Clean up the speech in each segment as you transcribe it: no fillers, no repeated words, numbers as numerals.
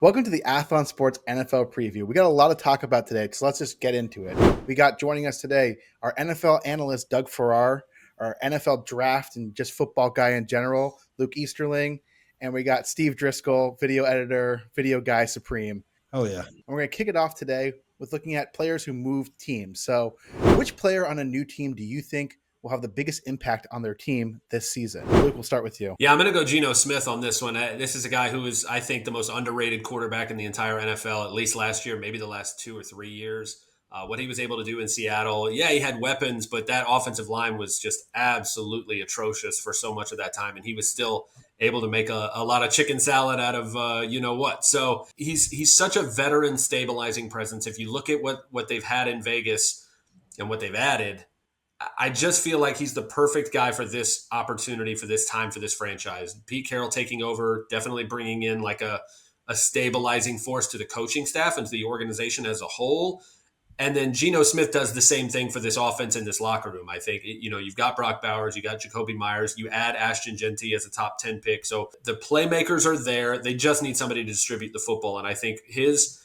Welcome to the Athlon Sports NFL preview. We got a lot to talk about today, so let's just get into it. We got joining us today our NFL analyst, Doug Farrar, our NFL draft and just football guy in general, Luke Easterling, and we got Steve Driscoll, video editor, video guy supreme. Oh, yeah. And we're going to kick it off today with looking at players who moved teams. So which player on a new team do you think will have the biggest impact on their team this season? Luke, we'll start with you. Yeah, I'm going to go Geno Smith on this one. This is a guy who is, I think, the most underrated quarterback in the entire NFL, at least last year, maybe the last 2 or 3 years. What he was able to do in Seattle, yeah, he had weapons, but that offensive line was just absolutely atrocious for so much of that time, and he was still able to make a lot of chicken salad out of you-know-what. So he's such a veteran stabilizing presence. If you look at what they've had in Vegas and what they've added, I just feel like he's the perfect guy for this opportunity, for this time, for this franchise. Pete Carroll taking over, definitely bringing in like a stabilizing force to the coaching staff and to the organization as a whole. And then Geno Smith does the same thing for this offense in this locker room. I think, you've got Brock Bowers, you got Jacoby Meyers, you add Ashton Jeanty as a top 10 pick. So the playmakers are there. They just need somebody to distribute the football. And I think his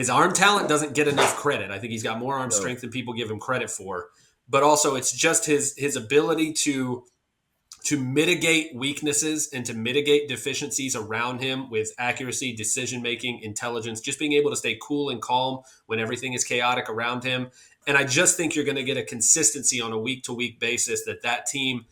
arm talent doesn't get enough credit. I think he's got more arm strength than people give him credit for. But also it's just his ability to mitigate weaknesses and to mitigate deficiencies around him with accuracy, decision-making, intelligence, just being able to stay cool and calm when everything is chaotic around him. And I just think you're going to get a consistency on a week-to-week basis that team,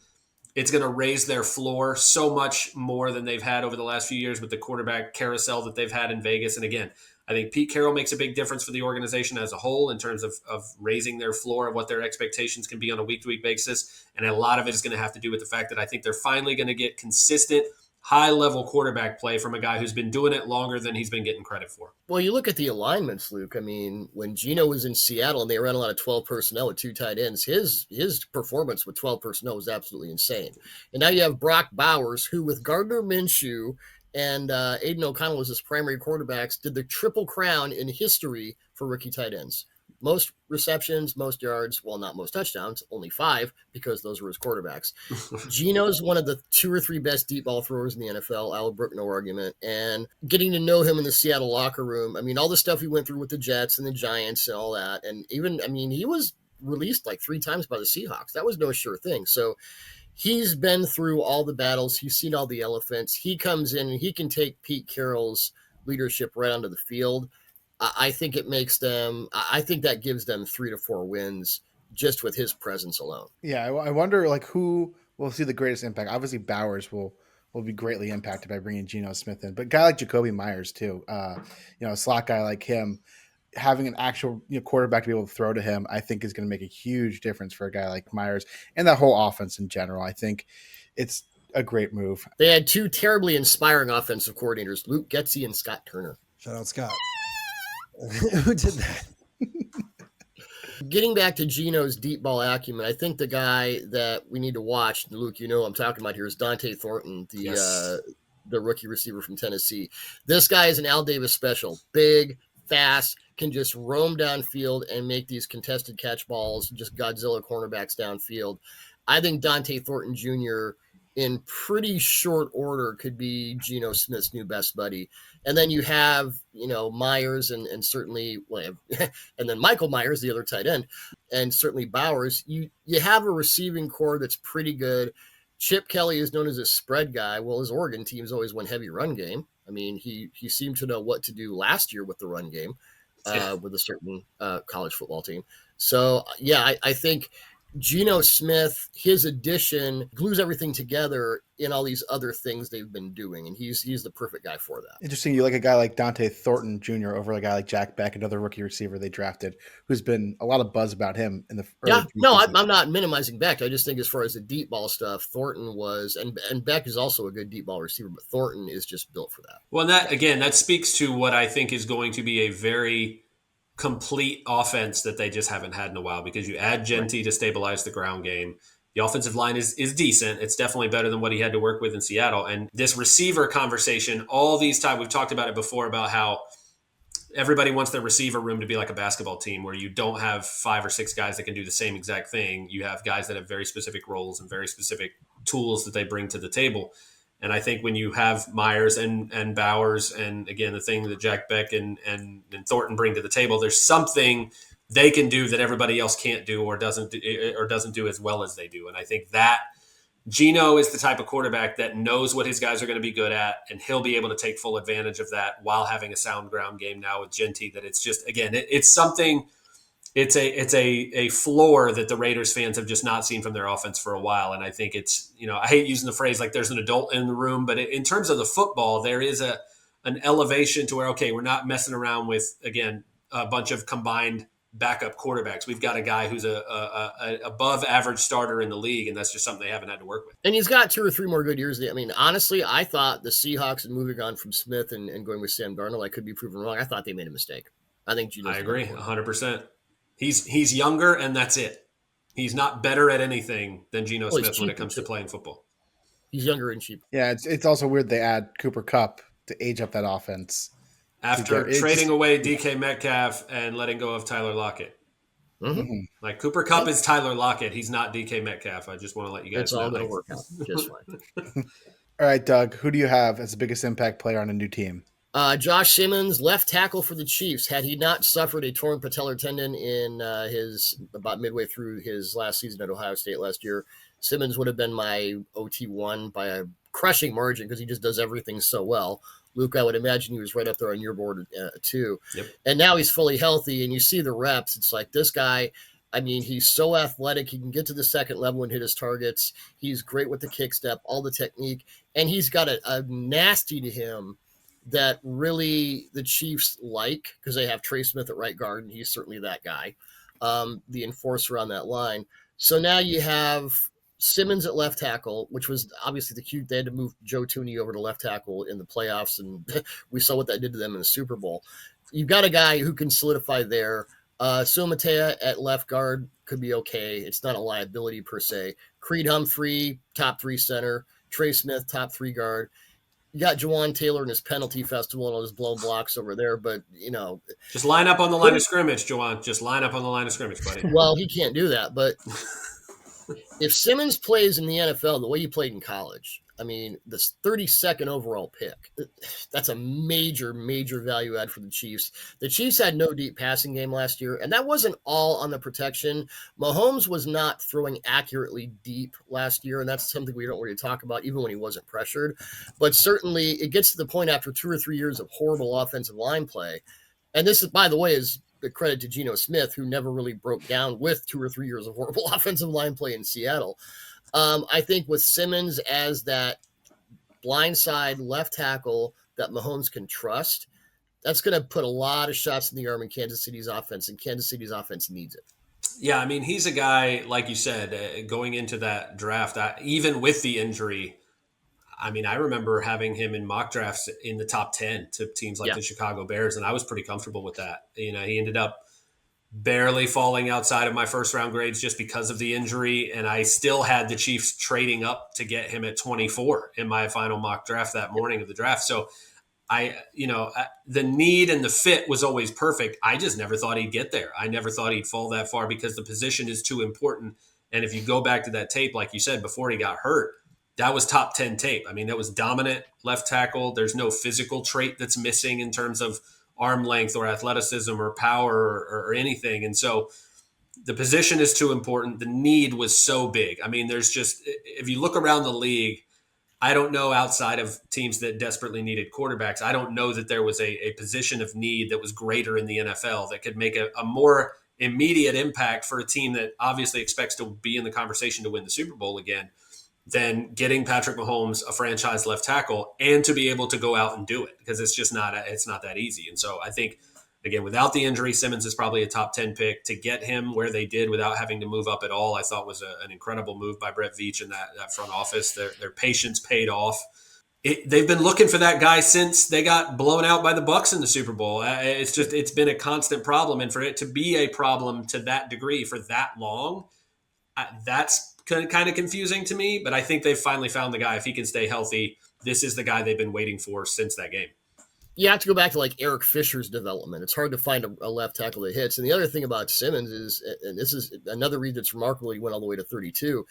it's going to raise their floor so much more than they've had over the last few years with the quarterback carousel that they've had in Vegas. And again, I think Pete Carroll makes a big difference for the organization as a whole in terms of raising their floor of what their expectations can be on a week-to-week basis. And a lot of it is going to have to do with the fact that I think they're finally going to get consistent, high-level quarterback play from a guy who's been doing it longer than he's been getting credit for. Well, you look at the alignments, Luke. I mean, when Geno was in Seattle and they ran a lot of 12 personnel with 2 tight ends, his performance with 12 personnel was absolutely insane. And now you have Brock Bowers, who with Gardner Minshew and Aiden O'Connell as his primary quarterbacks, did the triple crown in history for rookie tight ends. Most receptions, most yards, well, not most touchdowns, only 5 because those were his quarterbacks. Geno's one of the 2 or 3 best deep ball throwers in the NFL. I'll brook no argument. And getting to know him in the Seattle locker room, I mean, all the stuff he went through with the Jets and the Giants and all that. And even, I mean, he was released like 3 times by the Seahawks. That was no sure thing. So he's been through all the battles. He's seen all the elephants. He comes in and he can take Pete Carroll's leadership right onto the field. I think it makes them – I think that gives them 3 to 4 wins just with his presence alone. Yeah, I wonder like who will see the greatest impact. Obviously, Bowers will be greatly impacted by bringing Geno Smith in, but a guy like Jacoby Meyers too, a slot guy like him, having an actual quarterback to be able to throw to him, I think is going to make a huge difference for a guy like Meyers and that whole offense in general. I think it's a great move. They had 2 terribly inspiring offensive coordinators, Luke Getsy and Scott Turner. Shout out Scott. Who did that? Getting back to Geno's deep ball acumen, I think the guy that we need to watch, Luke, I'm talking about here, is Dante Thornton, the rookie receiver from Tennessee. This guy is an Al Davis special. Big, fast, can just roam downfield and make these contested catch balls, just Godzilla cornerbacks downfield. I think Dante Thornton Jr. in pretty short order could be Geno Smith's new best buddy. And then you have, Myers and certainly, and then Michael Myers, the other tight end, and certainly Bowers. You have a receiving core that's pretty good. Chip Kelly is known as a spread guy. Well, his Oregon teams always went heavy run game. I mean, he seemed to know what to do last year with the run game with a certain college football team. So, yeah, I think Geno Smith, his addition glues everything together in all these other things they've been doing, and he's the perfect guy for that. Interesting. You like a guy like Dante Thornton Jr. over a guy like Jack Beck, another rookie receiver they drafted, who's been a lot of buzz about him in the early I'm not minimizing Beck. I just think as far as the deep ball stuff, Thornton was, and Beck is also a good deep ball receiver, but Thornton is just built for that. Well, that speaks to what I think is going to be a very complete offense that they just haven't had in a while, because you add Jeanty to stabilize the ground game. The offensive line is decent. It's definitely better than what he had to work with in Seattle. And this receiver conversation, all these times, we've talked about it before, about how everybody wants their receiver room to be like a basketball team where you don't have 5 or 6 guys that can do the same exact thing. You have guys that have very specific roles and very specific tools that they bring to the table. And I think when you have Myers and Bowers, and again, the thing that Jack Beck and Thornton bring to the table, there's something they can do that everybody else can't do or doesn't do as well as they do. And I think that Geno is the type of quarterback that knows what his guys are going to be good at, and he'll be able to take full advantage of that while having a sound ground game now with Jeanty. That it's just, again, it's something. It's a floor that the Raiders fans have just not seen from their offense for a while. And I think it's, I hate using the phrase like there's an adult in the room, but in terms of the football, there is an elevation to where, okay, we're not messing around with, again, a bunch of combined backup quarterbacks. We've got a guy who's a above average starter in the league, and that's just something they haven't had to work with. And he's got 2 or 3 more good years. I mean, honestly, I thought the Seahawks and moving on from Smith and going with Sam Darnold, I could be proven wrong. I thought they made a mistake. I think Geno's I agree 100%. He's younger, and that's it. He's not better at anything than Geno Smith when it comes to playing football. He's younger and cheap. Yeah, it's also weird they add Cooper Kupp to age up that offense. After trading away DK Metcalf and letting go of Tyler Lockett. Mm-hmm. Like Cooper Kupp is Tyler Lockett. He's not DK Metcalf. I just want to let you guys know. It's all going to work out just fine. All right, Doug, who do you have as the biggest impact player on a new team? Josh Simmons, left tackle for the Chiefs. Had he not suffered a torn patellar tendon in about midway through his last season at Ohio State last year, Simmons would have been my OT1 by a crushing margin because he just does everything so well. Luke, I would imagine he was right up there on your board too. Yep. And now he's fully healthy, and you see the reps. It's like this guy, I mean, he's so athletic. He can get to the second level and hit his targets. He's great with the kick step, all the technique, and he's got a nasty to him that really the Chiefs like because they have Trey Smith at right guard, and he's certainly that guy, the enforcer on that line. So now you have Simmons at left tackle, which was obviously they had to move Joe Thuney over to left tackle in the playoffs, and we saw what that did to them in the Super Bowl. You've got a guy who can solidify there. Sumatea at left guard could be okay. It's not a liability per se. Creed Humphrey, top 3 center. Trey Smith, top 3 guard. You got Jawan Taylor in his penalty festival and all his blown blocks over there, but, just line up on the line of scrimmage, Jawan. Just line up on the line of scrimmage, buddy. Well, he can't do that, but if Simmons plays in the NFL the way he played in college, I mean, this 32nd overall pick, that's a major, major value add for the Chiefs. The Chiefs had no deep passing game last year, and that wasn't all on the protection. Mahomes was not throwing accurately deep last year, and that's something we don't really talk about, even when he wasn't pressured. But certainly it gets to the point after 2 or 3 years of horrible offensive line play. And this is, by the way, is the credit to Geno Smith, who never really broke down with 2 or 3 years of horrible offensive line play in Seattle. I think with Simmons as that blindside left tackle that Mahomes can trust, that's going to put a lot of shots in the arm in Kansas City's offense, and Kansas City's offense needs it. Yeah, I mean, he's a guy, like you said, going into that draft, even with the injury, I mean, I remember having him in mock drafts in the top 10 to teams like the Chicago Bears, and I was pretty comfortable with that. He ended up barely falling outside of my first round grades just because of the injury. And I still had the Chiefs trading up to get him at 24 in my final mock draft that morning of the draft. So the need and the fit was always perfect. I just never thought he'd get there. I never thought he'd fall that far because the position is too important. And if you go back to that tape, like you said, before he got hurt, that was top 10 tape. I mean, that was dominant left tackle. There's no physical trait that's missing in terms of arm length or athleticism or power or anything. And so the position is too important. The need was so big. I mean, there's just, if you look around the league, I don't know outside of teams that desperately needed quarterbacks, I don't know that there was a position of need that was greater in the NFL that could make a more immediate impact for a team that obviously expects to be in the conversation to win the Super Bowl again than getting Patrick Mahomes a franchise left tackle and to be able to go out and do it, because it's just not that easy. And so I think, again, without the injury, Simmons is probably a top 10 pick. To get him where they did without having to move up at all, I thought was an incredible move by Brett Veach and that front office. Their patience paid off. They've been looking for that guy since they got blown out by the Bucs in the Super Bowl. It's been a constant problem. And for it to be a problem to that degree for that long, that's kind of confusing to me, but I think they've finally found the guy. If he can stay healthy, this is the guy they've been waiting for since that game. You have to go back to like Eric Fisher's development. It's hard to find a left tackle that hits. And the other thing about Simmons is, and this is another reason that's remarkable, he went all the way to 32.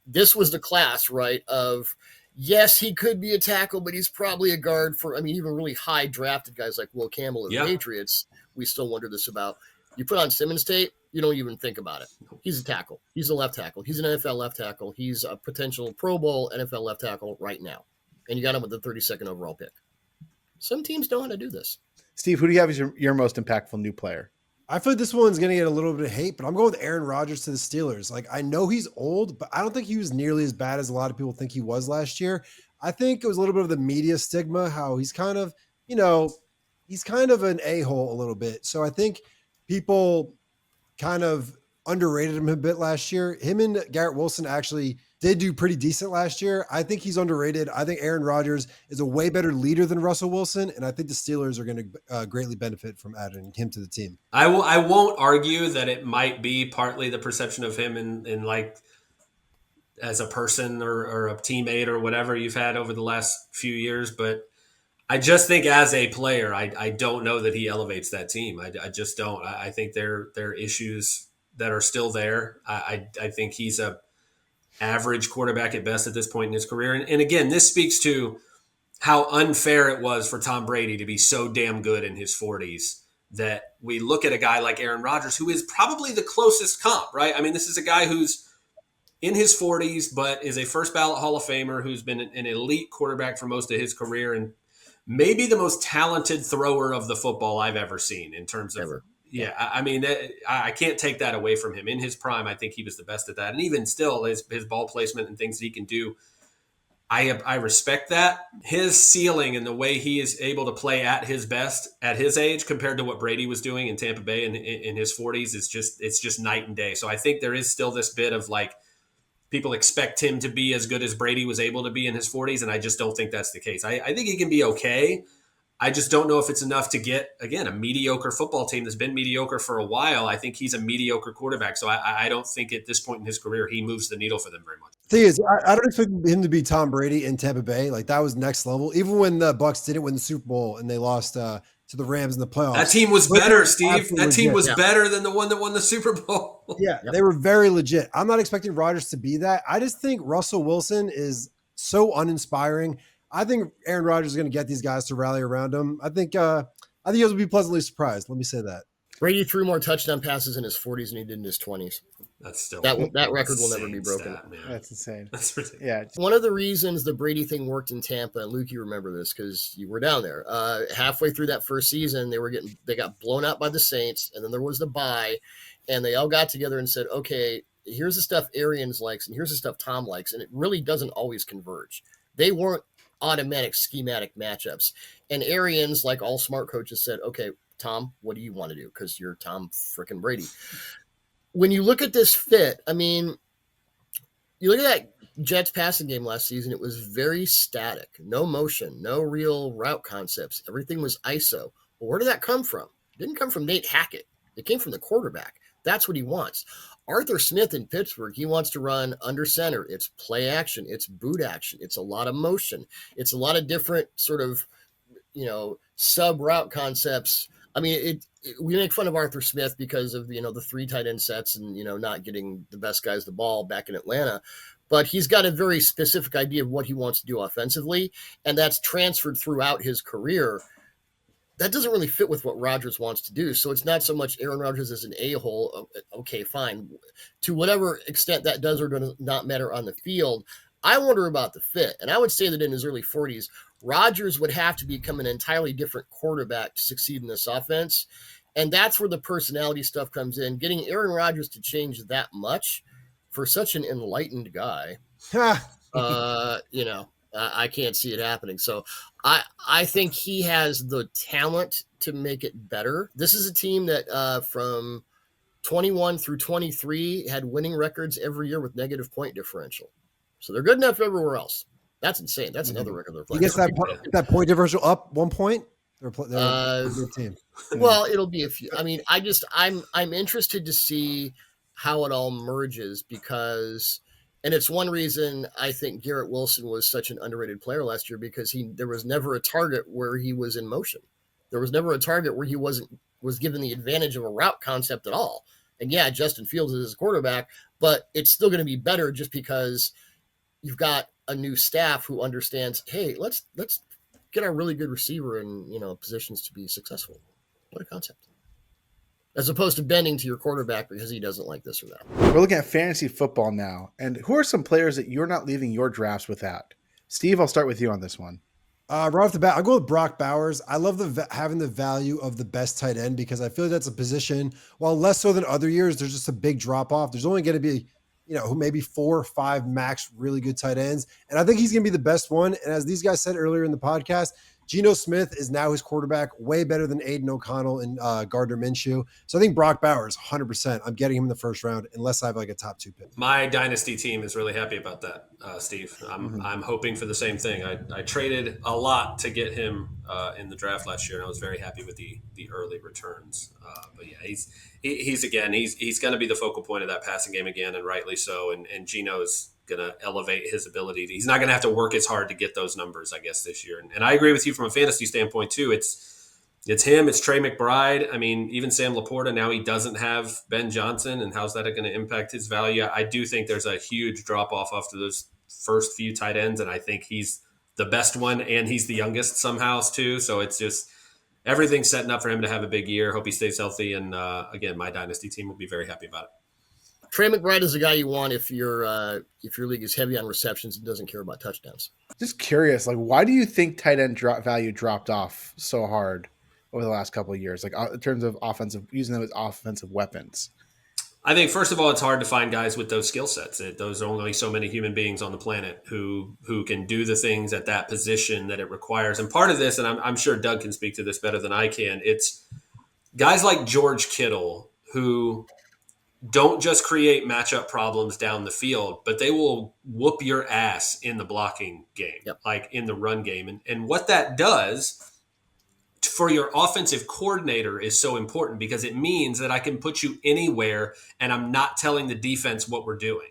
This was the class, right, of Yes, he could be a tackle, but he's probably a guard for, even really high drafted guys like Will Campbell of the Patriots. We still wonder this about. You put on Simmons tape, you don't even think about it. He's a tackle. He's a left tackle. He's an NFL left tackle. He's a potential Pro Bowl NFL left tackle right now. And you got him with the 32nd overall pick. Some teams know how to do this. Steve, who do you have as your most impactful new player? I feel like this one's going to get a little bit of hate, but I'm going with Aaron Rodgers to the Steelers. Like, I know he's old, but I don't think he was nearly as bad as a lot of people think he was last year. I think it was a little bit of the media stigma, how he's kind of, he's kind of an a-hole a little bit. So I think people kind of underrated him a bit last year. Him and Garrett Wilson actually did do pretty decent last year. I think he's underrated. I think Aaron Rodgers is a way better leader than Russell Wilson, and I think the Steelers are going to greatly benefit from adding him to the team. I won't argue that it might be partly the perception of him in like as a person or a teammate or whatever you've had over the last few years, but I just think as a player, I don't know that he elevates that team. I just don't. I think there are issues that are still there. I think he's a average quarterback at best at this point in his career. And again, this speaks to how unfair it was for Tom Brady to be so damn good in his 40s that we look at a guy like Aaron Rodgers, who is probably the closest comp, right? I mean, this is a guy who's in his 40s, but is a first ballot Hall of Famer who's been an elite quarterback for most of his career and maybe the most talented thrower of the football I've ever seen in terms of Yeah, I mean, I can't take that away from him. In his prime, I think he was the best at that. And even still, his ball placement and things that he can do, I respect that. His ceiling and the way he is able to play at his best at his age compared to what Brady was doing in Tampa Bay in his 40s, it's just night and day. So I think there is still this bit of like, people expect him to be as good as Brady was able to be in his 40s, and I just don't think that's the case. I think he can be okay. I just don't know if it's enough to get, again, a mediocre football team that's been mediocre for a while. I think he's a mediocre quarterback, so I don't think at this point in his career he moves the needle for them very much. The thing is, I don't expect him to be Tom Brady in Tampa Bay. Like, that was next level. Even when the Bucs didn't win the Super Bowl and they lost to the Rams in the playoffs. That team was better, Steve. That team was better than the one that won the Super Bowl. Yeah, they were very legit. I'm not expecting Rodgers to be that. I just think Russell Wilson is so uninspiring. I think Aaron Rodgers is going to get these guys to rally around him. I think he'll be pleasantly surprised. Let me say that. Brady threw more touchdown passes in his 40s than he did in his 20s. That's still that record will never be broken. Stat, that's insane. That's ridiculous. Yeah. One of the reasons the Brady thing worked in Tampa, and Luke, you remember this because you were down there. Halfway through that first season, they got blown out by the Saints, and then there was the bye, and they all got together and said, "Okay, here's the stuff Arians likes, and here's the stuff Tom likes," and it really doesn't always converge. They weren't automatic schematic matchups, and Arians, like all smart coaches, said, "Okay, Tom, what do you want to do? Because you're Tom frickin' Brady." When you look at this fit, I mean, you look at that Jets passing game last season, it was very static, no motion, no real route concepts. Everything was ISO. Well, where did that come from? It didn't come from Nate Hackett. It came from the quarterback. That's what he wants. Arthur Smith in Pittsburgh, he wants to run under center. It's play action. It's boot action. It's a lot of motion. It's a lot of different sort of, sub route concepts. I mean, we make fun of Arthur Smith because of, the 3 tight end sets and, not getting the best guys the ball back in Atlanta. But he's got a very specific idea of what he wants to do offensively, and that's transferred throughout his career. That doesn't really fit with what Rodgers wants to do. So it's not so much Aaron Rodgers as an a-hole. Okay, fine. To whatever extent that does or does not matter on the field, I wonder about the fit. And I would say that in his early 40s, Rodgers would have to become an entirely different quarterback to succeed in this offense. And that's where the personality stuff comes in. Getting Aaron Rodgers to change that much for such an enlightened guy, I can't see it happening. So I think he has the talent to make it better. This is a team that from 21 through 23 had winning records every year with negative point differential. So they're good enough everywhere else. That's insane. That's another record they're playing. You guess that point differential up 1 point? They're a good team. Well, it'll be a few. I mean, I'm interested to see how it all merges because, and it's one reason I think Garrett Wilson was such an underrated player last year because there was never a target where he was in motion. There was never a target where he was given the advantage of a route concept at all. And yeah, Justin Fields is his quarterback, but it's still going to be better just because you've got a new staff who understands, hey, let's get our really good receiver in, positions to be successful. What a concept. As opposed to bending to your quarterback because he doesn't like this or that. We're looking at fantasy football now. And who are some players that you're not leaving your drafts without? Steve, I'll start with you on this one. Right off the bat, I'll go with Brock Bowers. I love having the value of the best tight end because I feel like that's a position, while less so than other years, there's just a big drop off. There's only going to be, maybe 4 or 5 max really good tight ends. And I think he's going to be the best one. And as these guys said earlier in the podcast, Geno Smith is now his quarterback, way better than Aiden O'Connell and Gardner Minshew. So I think Brock Bowers, 100%. I'm getting him in the first round unless I have like a top 2 pick. My dynasty team is really happy about that, Steve. I'm hoping for the same thing. I traded a lot to get him in the draft last year, and I was very happy with the early returns. But yeah, he's going to be the focal point of that passing game again, and rightly so. And Geno's going to elevate his ability. He's not going to have to work as hard to get those numbers, I guess, this year. And I agree with you from a fantasy standpoint too. It's him. It's Trey McBride. I mean, even Sam Laporta, now he doesn't have Ben Johnson, and how's that going to impact his value? I do think there's a huge drop off after those first few tight ends, and I think he's the best one, and he's the youngest somehow too. So it's just everything's setting up for him to have a big year. Hope he stays healthy, and again, my dynasty team will be very happy about it. Trey McBride is the guy you want if your league is heavy on receptions and doesn't care about touchdowns. Just curious, why do you think tight end value dropped off so hard over the last couple of years, in terms of using them as offensive weapons? I think, first of all, it's hard to find guys with those skill sets. Those are only so many human beings on the planet who can do the things at that position that it requires. And part of this, and I'm sure Doug can speak to this better than I can, it's guys like George Kittle who don't just create matchup problems down the field, but they will whoop your ass in the blocking game, like in the run game. And what that does for your offensive coordinator is so important because it means that I can put you anywhere and I'm not telling the defense what we're doing.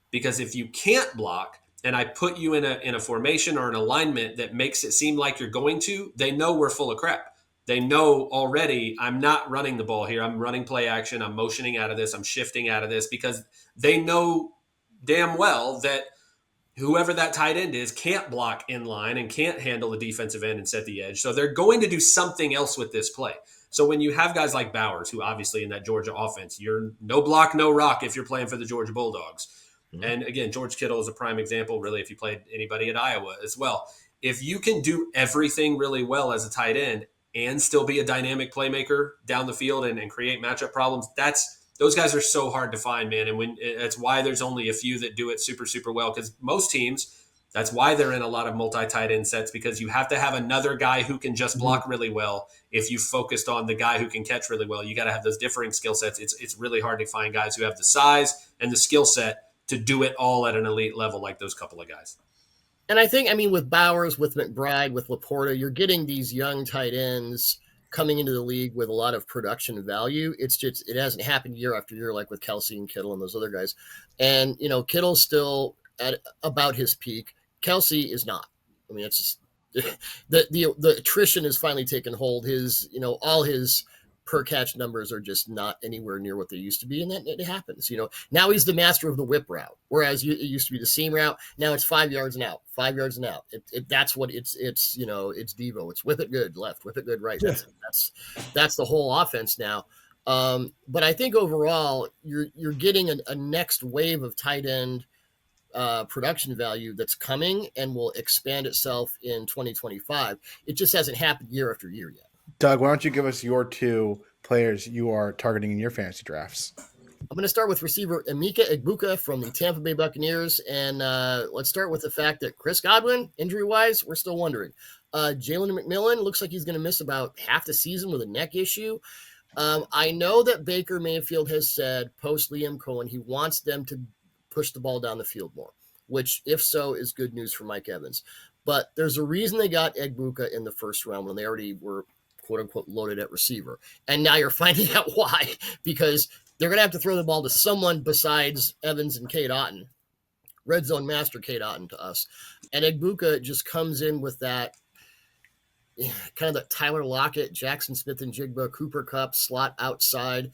Because if you can't block and I put you in a formation or an alignment that makes it seem like you're going to, they know we're full of crap. They know already I'm not running the ball here. I'm running play action. I'm motioning out of this. I'm shifting out of this because they know damn well that whoever that tight end is can't block in line and can't handle the defensive end and set the edge. So they're going to do something else with this play. So when you have guys like Bowers, who obviously in that Georgia offense, you're no block, no rock if you're playing for the Georgia Bulldogs. Mm-hmm. And again, George Kittle is a prime example, really, if you played anybody at Iowa as well. If you can do everything really well as a tight end and still be a dynamic playmaker down the field and create matchup problems, those guys are so hard to find, man. And that's why there's only a few that do it super, super well. Because most teams, that's why they're in a lot of multi-tight end sets, because you have to have another guy who can just block really well. If you focused on the guy who can catch really well, you got to have those differing skill sets. It's really hard to find guys who have the size and the skill set to do it all at an elite level like those couple of guys. And I think, with Bowers, with McBride, with Laporta, you're getting these young tight ends coming into the league with a lot of production value. It's just, it hasn't happened year after year like with Kelsey and Kittle and those other guys. And, Kittle's still at about his peak. Kelsey is not. It's just the attrition has finally taken hold. His, all his per catch numbers are just not anywhere near what they used to be. And that it happens, now he's the master of the whip route. Whereas it used to be the seam route. Now it's 5 yards and out, 5 yards and out. That's what it's Devo. It's whip it good left, whip it good right. That's the whole offense now. But I think overall you're getting a next wave of tight end production value that's coming and will expand itself in 2025. It just hasn't happened year after year yet. Doug, why don't you give us your 2 players you are targeting in your fantasy drafts? I'm going to start with receiver Emeka Egbuka from the Tampa Bay Buccaneers. And let's start with the fact that Chris Godwin, injury-wise, we're still wondering. Jalen McMillan looks like he's going to miss about half the season with a neck issue. I know that Baker Mayfield has said, post Liam Cohen, he wants them to push the ball down the field more, which, if so, is good news for Mike Evans. But there's a reason they got Egbuka in the first round when they already were quote-unquote loaded at receiver. And now you're finding out why, because they're going to have to throw the ball to someone besides Evans and Cade Otton. Red zone master Cade Otton to us. And Egbuka just comes in with that kind of that Tyler Lockett, Jackson Smith and Jigba, Cooper Kupp slot outside.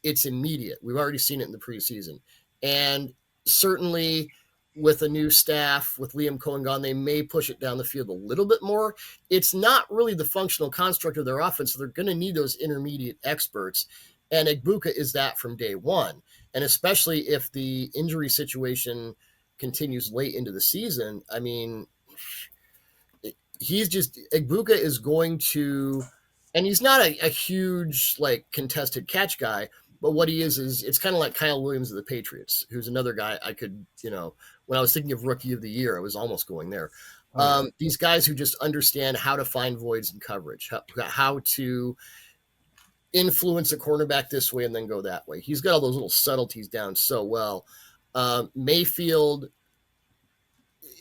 It's immediate. We've already seen it in the preseason. And certainly with a new staff, with Liam Cohen gone, they may push it down the field a little bit more. It's not really the functional construct of their offense. So they're going to need those intermediate experts. And Egbuka is that from day one. And especially if the injury situation continues late into the season, I mean, Egbuka is going to, and he's not a huge, like, contested catch guy, but what he is it's kind of like Kyle Williams of the Patriots, who's another guy I could, when I was thinking of rookie of the year, I was almost going there. These guys who just understand how to find voids in coverage, how to influence a cornerback this way and then go that way. He's got all those little subtleties down so well. Mayfield,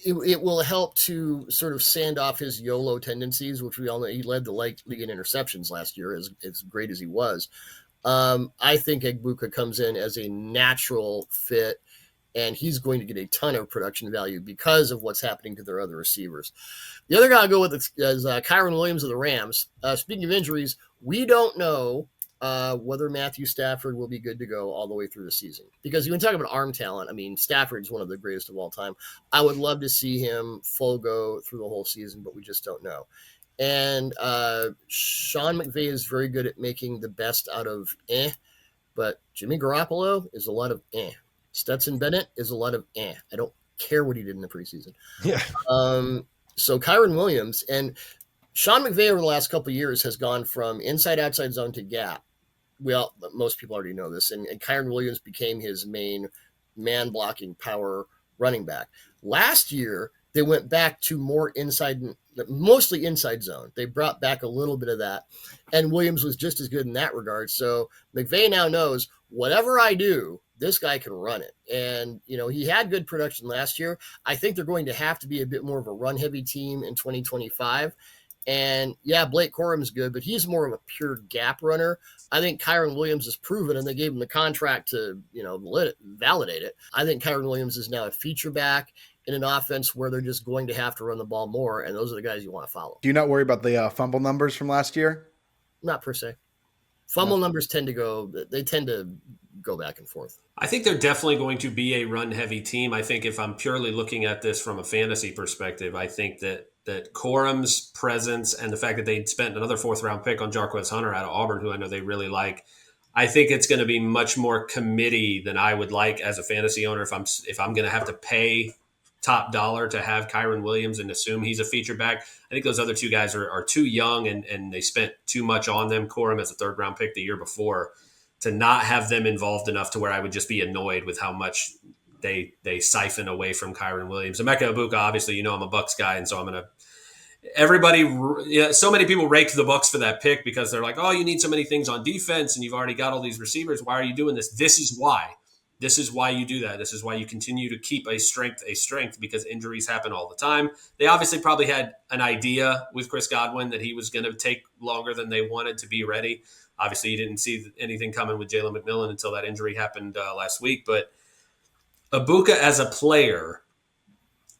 it will help to sort of sand off his YOLO tendencies, which we all know. He led the league in interceptions last year, as great as he was. I think Egbuka comes in as a natural fit, and he's going to get a ton of production value because of what's happening to their other receivers. The other guy I'll go with is Kyren Williams of the Rams. Speaking of injuries, we don't know whether Matthew Stafford will be good to go all the way through the season. Because you can talk about arm talent. I mean, Stafford's one of the greatest of all time. I would love to see him full go through the whole season, but we just don't know. And Sean McVay is very good at making the best out of but Jimmy Garoppolo is a lot of Stetson Bennett is a lot of I don't care what he did in the preseason. Yeah. So Kyren Williams and Sean McVay over the last couple of years has gone from inside-outside zone to gap. Well, most people already know this. And Kyren Williams became his main man-blocking power running back. Last year, they went back to more mostly inside zone. They brought back a little bit of that. And Williams was just as good in that regard. So McVay now knows whatever I do, this guy can run it. And, he had good production last year. I think they're going to have to be a bit more of a run-heavy team in 2025. And, yeah, Blake Corum's good, but he's more of a pure gap runner. I think Kyren Williams is proven, and they gave him the contract to, validate it. I think Kyren Williams is now a feature back in an offense where they're just going to have to run the ball more, and those are the guys you want to follow. Do you not worry about the fumble numbers from last year? Not per se. Fumble numbers tend to go back and forth. I think they're definitely going to be a run-heavy team. I think if I'm purely looking at this from a fantasy perspective, I think that Corum's presence and the fact that they spent another fourth-round pick on Jarquez Hunter out of Auburn, who I know they really like, I think it's going to be much more committee than I would like as a fantasy owner if I'm going to have to pay top dollar to have Kyren Williams and assume he's a feature back. I think those other two guys are too young and they spent too much on them. Corum as a third-round pick the year before, to not have them involved enough to where I would just be annoyed with how much they siphon away from Kyren Williams. Emeka Egbuka, obviously, I'm a Bucks guy, and so I'm going to so many people raked the Bucks for that pick because they're like, oh, you need so many things on defense and you've already got all these receivers. Why are you doing this? This is why you do that. This is why you continue to keep a strength, because injuries happen all the time. They obviously probably had an idea with Chris Godwin that he was going to take longer than they wanted to be ready. Obviously, you didn't see anything coming with Jalen McMillan until that injury happened last week. But Egbuka as a player,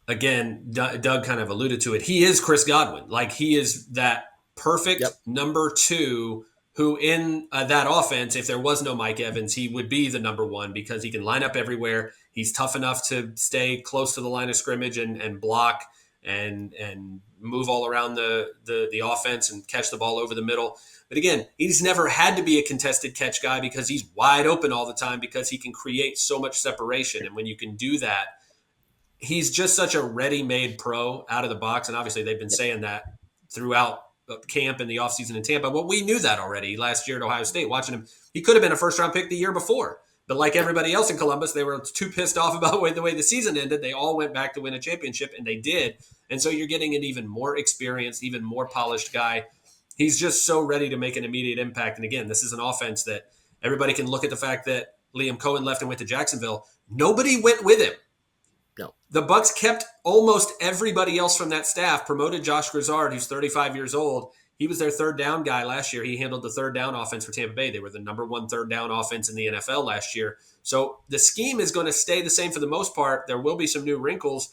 again, Doug kind of alluded to it. He is Chris Godwin. Like, he is that perfect number two who in that offense, if there was no Mike Evans, he would be the number one because he can line up everywhere. He's tough enough to stay close to the line of scrimmage and block and move all around the offense and catch the ball over the middle. But again, he's never had to be a contested catch guy because he's wide open all the time because he can create so much separation. And when you can do that, he's just such a ready-made pro out of the box. And obviously they've been saying that throughout camp and the offseason in Tampa. Well, we knew that already last year at Ohio State, watching him. He could have been a first-round pick the year before. But like everybody else in Columbus, they were too pissed off about the way the season ended. They all went back to win a championship, and they did. And so you're getting an even more experienced, even more polished guy. He's just so ready to make an immediate impact. And again, this is an offense that everybody can look at the fact that Liam Cohen left and went to Jacksonville. Nobody went with him. No. The Bucs kept almost everybody else from that staff, promoted Josh Grizzard, who's 35 years old. He was their third down guy last year. He handled the third down offense for Tampa Bay. They were the number one third down offense in the NFL last year. So the scheme is going to stay the same for the most part. There will be some new wrinkles,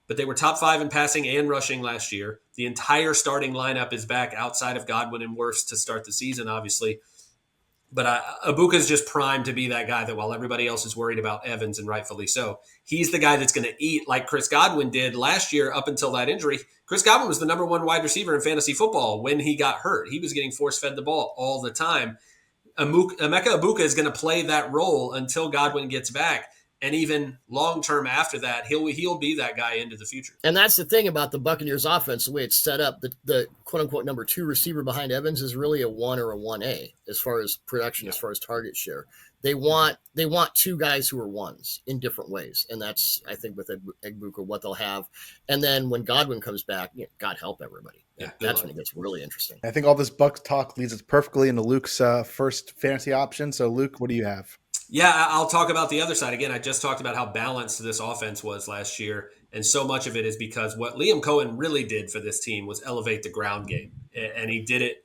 but they were top 5 in passing and rushing last year. The entire starting lineup is back outside of Godwin and Wirfs to start the season, obviously. But Ibuka's just primed to be that guy that while everybody else is worried about Evans, and rightfully so, he's the guy that's going to eat like Chris Godwin did last year up until that injury. Chris Godwin was the number one wide receiver in fantasy football when he got hurt. He was getting force-fed the ball all the time. Emeka Ibuka is going to play that role until Godwin gets back. And even long-term after that, he'll be that guy into the future. And that's the thing about the Buccaneers offense, the way it's set up. The quote-unquote number 2 receiver behind Evans is really a 1 or a 1A as far as production, as far as target share. They want 2 guys who are 1s in different ways. And that's, I think, with Ibuka, what they'll have. And then when Godwin comes back, God help everybody. Yeah, that's when it gets really interesting. I think all this Bucks talk leads us perfectly into Luke's first fantasy option. So, Luke, what do you have? Yeah, I'll talk about the other side. Again, I just talked about how balanced this offense was last year. And so much of it is because what Liam Cohen really did for this team was elevate the ground game. And he did it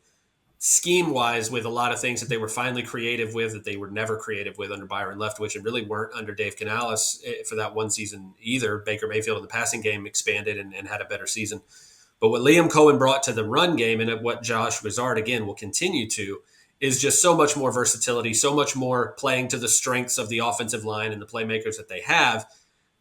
scheme-wise with a lot of things that they were finally creative with that they were never creative with under Byron Leftwich and really weren't under Dave Canales for that one season either. Baker Mayfield in the passing game expanded and had a better season. But what Liam Cohen brought to the run game and what Josh Wizard, again, will continue to is just so much more versatility, so much more playing to the strengths of the offensive line and the playmakers that they have.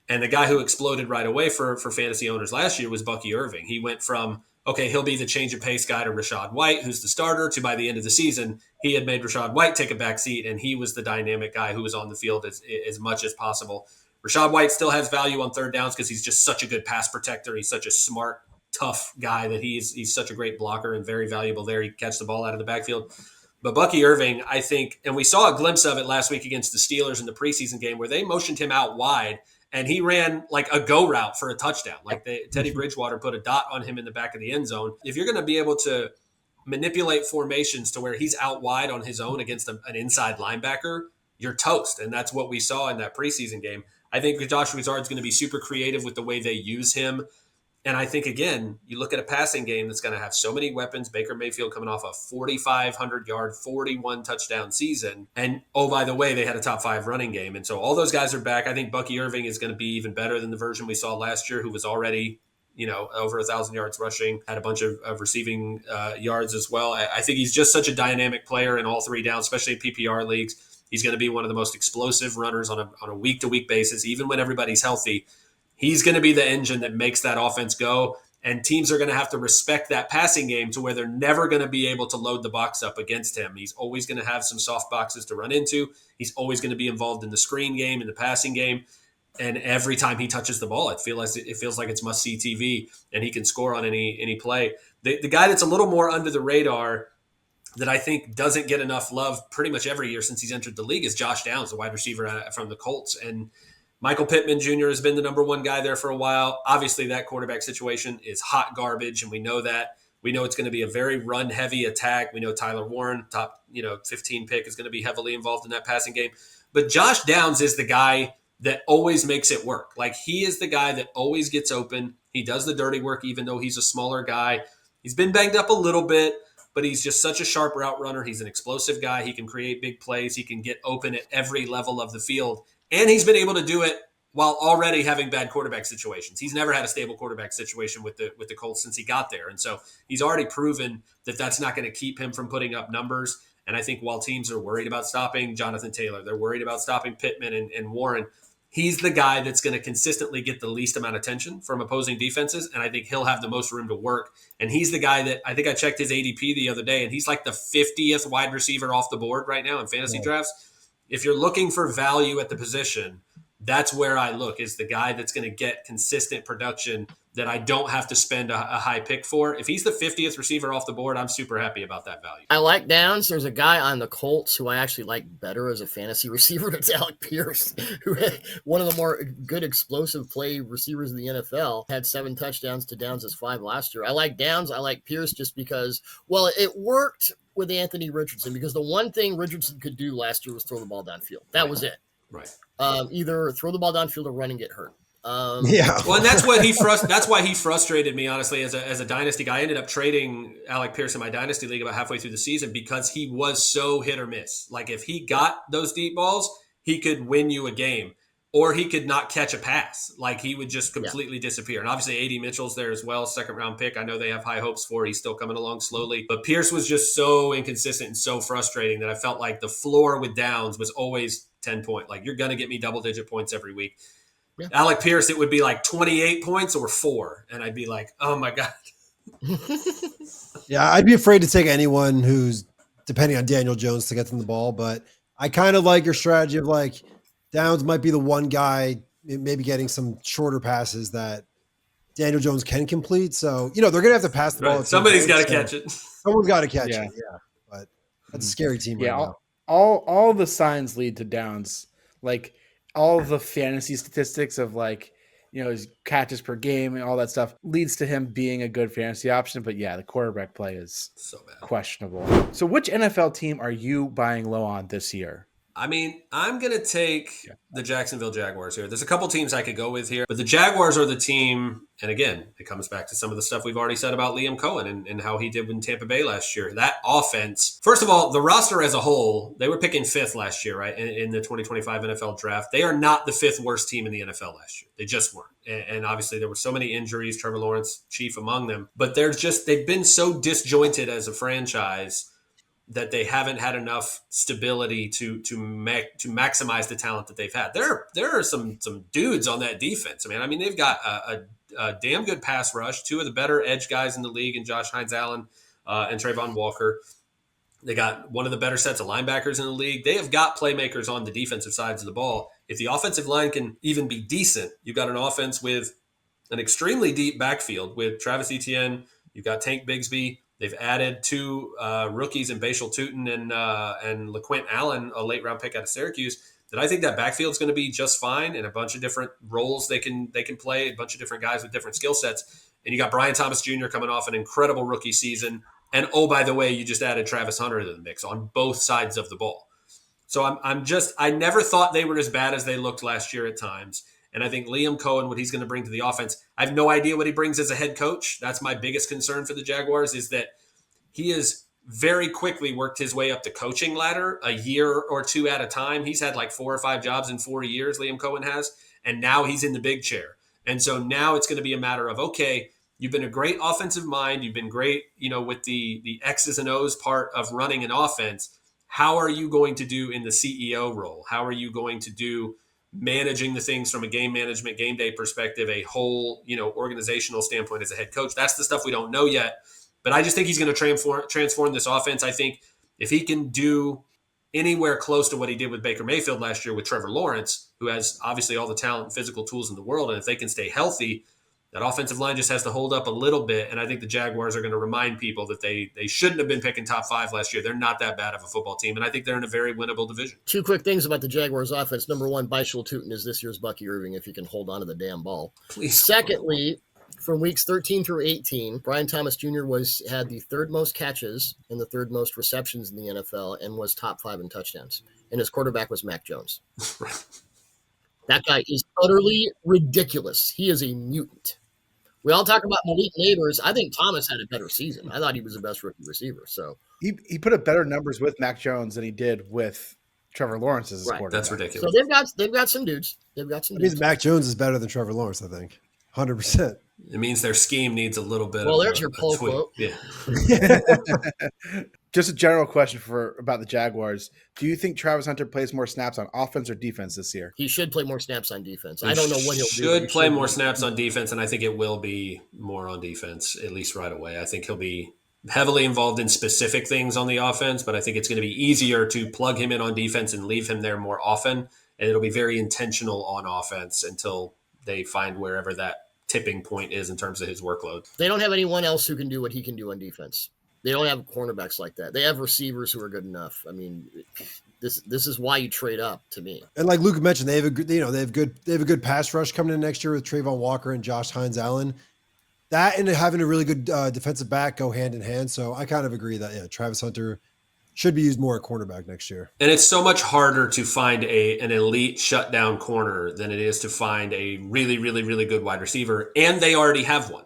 And the guy who exploded right away for fantasy owners last year was Bucky Irving. He went from, okay, he'll be the change of pace guy to Rachaad White, who's the starter, to by the end of the season, he had made Rachaad White take a back seat, and he was the dynamic guy who was on the field as much as possible. Rachaad White still has value on third downs because he's just such a good pass protector. He's such a smart, tough guy that he's such a great blocker and very valuable there. He catches the ball out of the backfield. But Bucky Irving, I think, and we saw a glimpse of it last week against the Steelers in the preseason game where they motioned him out wide and he ran like a go route for a touchdown. Like Teddy Bridgewater put a dot on him in the back of the end zone. If you're going to be able to manipulate formations to where he's out wide on his own against an inside linebacker, you're toast. And that's what we saw in that preseason game. I think Josh Wizard's going to be super creative with the way they use him. And I think, again, you look at a passing game that's going to have so many weapons. Baker Mayfield coming off a 4,500-yard, 41-touchdown season. And, oh, by the way, they had a top-5 running game. And so all those guys are back. I think Bucky Irving is going to be even better than the version we saw last year, who was already, over 1,000 yards rushing, had a bunch of receiving yards as well. I think he's just such a dynamic player in all 3 downs, especially in PPR leagues. He's going to be one of the most explosive runners on a week-to-week basis, even when everybody's healthy. He's going to be the engine that makes that offense go, and teams are going to have to respect that passing game to where they're never going to be able to load the box up against him. He's always going to have some soft boxes to run into. He's always going to be involved in the screen game, in the passing game, and every time he touches the ball, it feels like it's must-see TV, and he can score on any play. The guy that's a little more under the radar that I think doesn't get enough love pretty much every year since he's entered the league is Josh Downs, the wide receiver from the Colts, and Michael Pittman Jr. has been the number 1 guy there for a while. Obviously, that quarterback situation is hot garbage, and we know that. We know it's going to be a very run-heavy attack. We know Tyler Warren, top 15 pick, is going to be heavily involved in that passing game. But Josh Downs is the guy that always makes it work. Like, he is the guy that always gets open. He does the dirty work, even though he's a smaller guy. He's been banged up a little bit, but he's just such a sharp route runner. He's an explosive guy. He can create big plays. He can get open at every level of the field. And he's been able to do it while already having bad quarterback situations. He's never had a stable quarterback situation with the Colts since he got there. And so he's already proven that that's not going to keep him from putting up numbers. And I think while teams are worried about stopping Jonathan Taylor, they're worried about stopping Pittman and Warren, he's the guy that's going to consistently get the least amount of attention from opposing defenses. And I think he'll have the most room to work. And he's the guy that I think I checked his ADP the other day, and he's like the 50th wide receiver off the board right now in fantasy drafts. If you're looking for value at the position, that's where I look, is the guy that's going to get consistent production that I don't have to spend a high pick for. If he's the 50th receiver off the board, I'm super happy about that value. I like Downs. There's a guy on the Colts who I actually like better as a fantasy receiver. It's Alec Pierce, who had one of the more good explosive play receivers in the NFL, had 7 touchdowns to Downs' 5 last year. I like Downs. I like Pierce just because, well, it worked with Anthony Richardson, because the one thing Richardson could do last year was throw the ball downfield. That was it. Right. Either throw the ball downfield or run and get hurt. Yeah. Well, and that's why he frustrated me, honestly, as a dynasty guy. I ended up trading Alec Pierce in my dynasty league about halfway through the season because he was so hit or miss. Like, if he got those deep balls, he could win you a game. or he could not catch a pass. Like he would just completely disappear. And obviously A.D. Mitchell's there as well, second-round pick. I know they have high hopes for. He's still coming along slowly. But Pierce was just so inconsistent and so frustrating that I felt like the floor with Downs was always 10 points. Like, you're going to get me double-digit points every week. Yeah. Alec Pierce, it would be like 28 points or 4. And I'd be like, oh, my God. Yeah, I'd be afraid to take anyone who's depending on Daniel Jones to get them the ball. But I kind of like your strategy of like Downs might be the one guy maybe getting some shorter passes that Daniel Jones can complete. So, they're going to have to pass the ball. Somebody's got to catch it. Someone's got to catch it. Yeah. But that's a scary team right now. All the signs lead to Downs. Like all the fantasy statistics of like, his catches per game and all that stuff leads to him being a good fantasy option. But yeah, the quarterback play is so bad. Questionable. So which NFL team are you buying low on this year? I mean, I'm going to take the Jacksonville Jaguars here. There's a couple teams I could go with here, but the Jaguars are the team. And again, it comes back to some of the stuff we've already said about Liam Cohen and how he did in Tampa Bay last year. That offense, first of all, the roster as a whole, they were picking 5th last year, right? In the 2025 NFL draft. They are not the 5th worst team in the NFL last year. They just weren't. And obviously there were so many injuries, Trevor Lawrence, chief among them, but they've been so disjointed as a franchise that they haven't had enough stability to maximize the talent that they've had. There are some dudes on that defense. I mean, they've got a damn good pass rush. 2 of the better edge guys in the league, and Josh Hines-Allen and Trayvon Walker. They got one of the better sets of linebackers in the league. They have got playmakers on the defensive sides of the ball. If the offensive line can even be decent, you've got an offense with an extremely deep backfield with Travis Etienne. You've got Tank Bigsby. They've added 2 rookies in Bashal Tutin and LaQuint Allen, a late-round pick out of Syracuse, that I think that backfield is going to be just fine, and a bunch of different roles they can play, a bunch of different guys with different skill sets. And you got Brian Thomas Jr. coming off an incredible rookie season. And, oh, by the way, you just added Travis Hunter to the mix on both sides of the ball. So I never thought they were as bad as they looked last year at times. And I think Liam Cohen, what he's going to bring to the offense, I have no idea what he brings as a head coach. That's my biggest concern for the Jaguars, is that he has very quickly worked his way up the coaching ladder a year or 2 at a time. He's had like 4 or 5 jobs in 4 years, Liam Cohen has, and now he's in the big chair. And so now it's going to be a matter of, okay, you've been a great offensive mind. You've been great, with the X's and O's part of running an offense. How are you going to do in the CEO role? How are you going to do managing the things from a game management, game day perspective, a whole, organizational standpoint as a head coach? That's the stuff we don't know yet. But I just think he's going to transform this offense. I think if he can do anywhere close to what he did with Baker Mayfield last year with Trevor Lawrence, who has obviously all the talent and physical tools in the world, and if they can stay healthy, that offensive line just has to hold up a little bit. And I think the Jaguars are going to remind people that they shouldn't have been picking top 5 last year. They're not that bad of a football team. And I think they're in a very winnable division. 2 quick things about the Jaguars offense. Number 1, Bishal Tutin is this year's Bucky Irving if he can hold on to the damn ball. Please. Secondly, from weeks 13 through 18, Brian Thomas Jr. had the 3rd most catches and the 3rd most receptions in the NFL and was top 5 in touchdowns. And his quarterback was Mac Jones. That guy is utterly ridiculous. He is a mutant. We all talk about Malik Neighbors. I think Thomas had a better season. I thought he was the best rookie receiver. So he put up better numbers with Mac Jones than he did with Trevor Lawrence as his quarterback. That's ridiculous. So they've got some dudes. They've got some dudes. Means Mac Jones is better than Trevor Lawrence, I think. 100%. It means their scheme needs a little bit. Well, there's your poll quote. Yeah. Just a general question about the Jaguars. Do you think Travis Hunter plays more snaps on offense or defense this year? He should play more snaps on defense. I don't know what he'll do. Should play more snaps on defense, and I think it will be more on defense, at least right away. I think he'll be heavily involved in specific things on the offense, but I think it's going to be easier to plug him in on defense and leave him there more often, and it'll be very intentional on offense until they find wherever that tipping point is in terms of his workload. They don't have anyone else who can do what he can do on defense. They don't have cornerbacks like that. They have receivers who are good enough. I mean, this is why you trade up to me. And like Luke mentioned, they have a good pass rush coming in next year with Trayvon Walker and Josh Hines-Allen. That and having a really good defensive back go hand in hand. So I kind of agree that Travis Hunter should be used more at cornerback next year. And it's so much harder to find an elite shutdown corner than it is to find a really, really, really good wide receiver. And they already have one.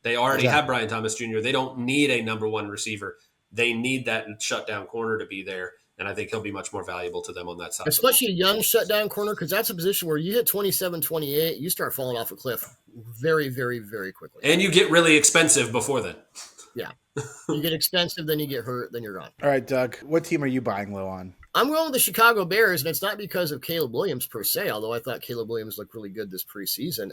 They already have Brian Thomas Jr. They don't need a number 1 receiver. They need that shutdown corner to be there. And I think he'll be much more valuable to them on that side. Especially a young shutdown corner, because that's a position where you hit 27, 28, you start falling off a cliff very, very, very quickly. And you get really expensive before then. Yeah. You get expensive, then you get hurt, then you're gone. All right, Doug, what team are you buying low on? I'm going with the Chicago Bears, and it's not because of Caleb Williams per se, although I thought Caleb Williams looked really good this preseason.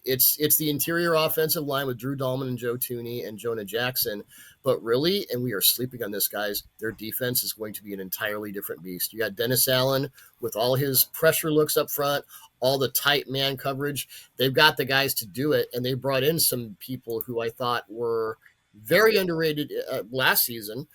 It's the interior offensive line with Drew Dahlman and Joe Tooney and Jonah Jackson. But really, and we are sleeping on this, guys, their defense is going to be an entirely different beast. You got Dennis Allen with all his pressure looks up front, all the tight man coverage. They've got the guys to do it, and they brought in some people who I thought were very underrated last season.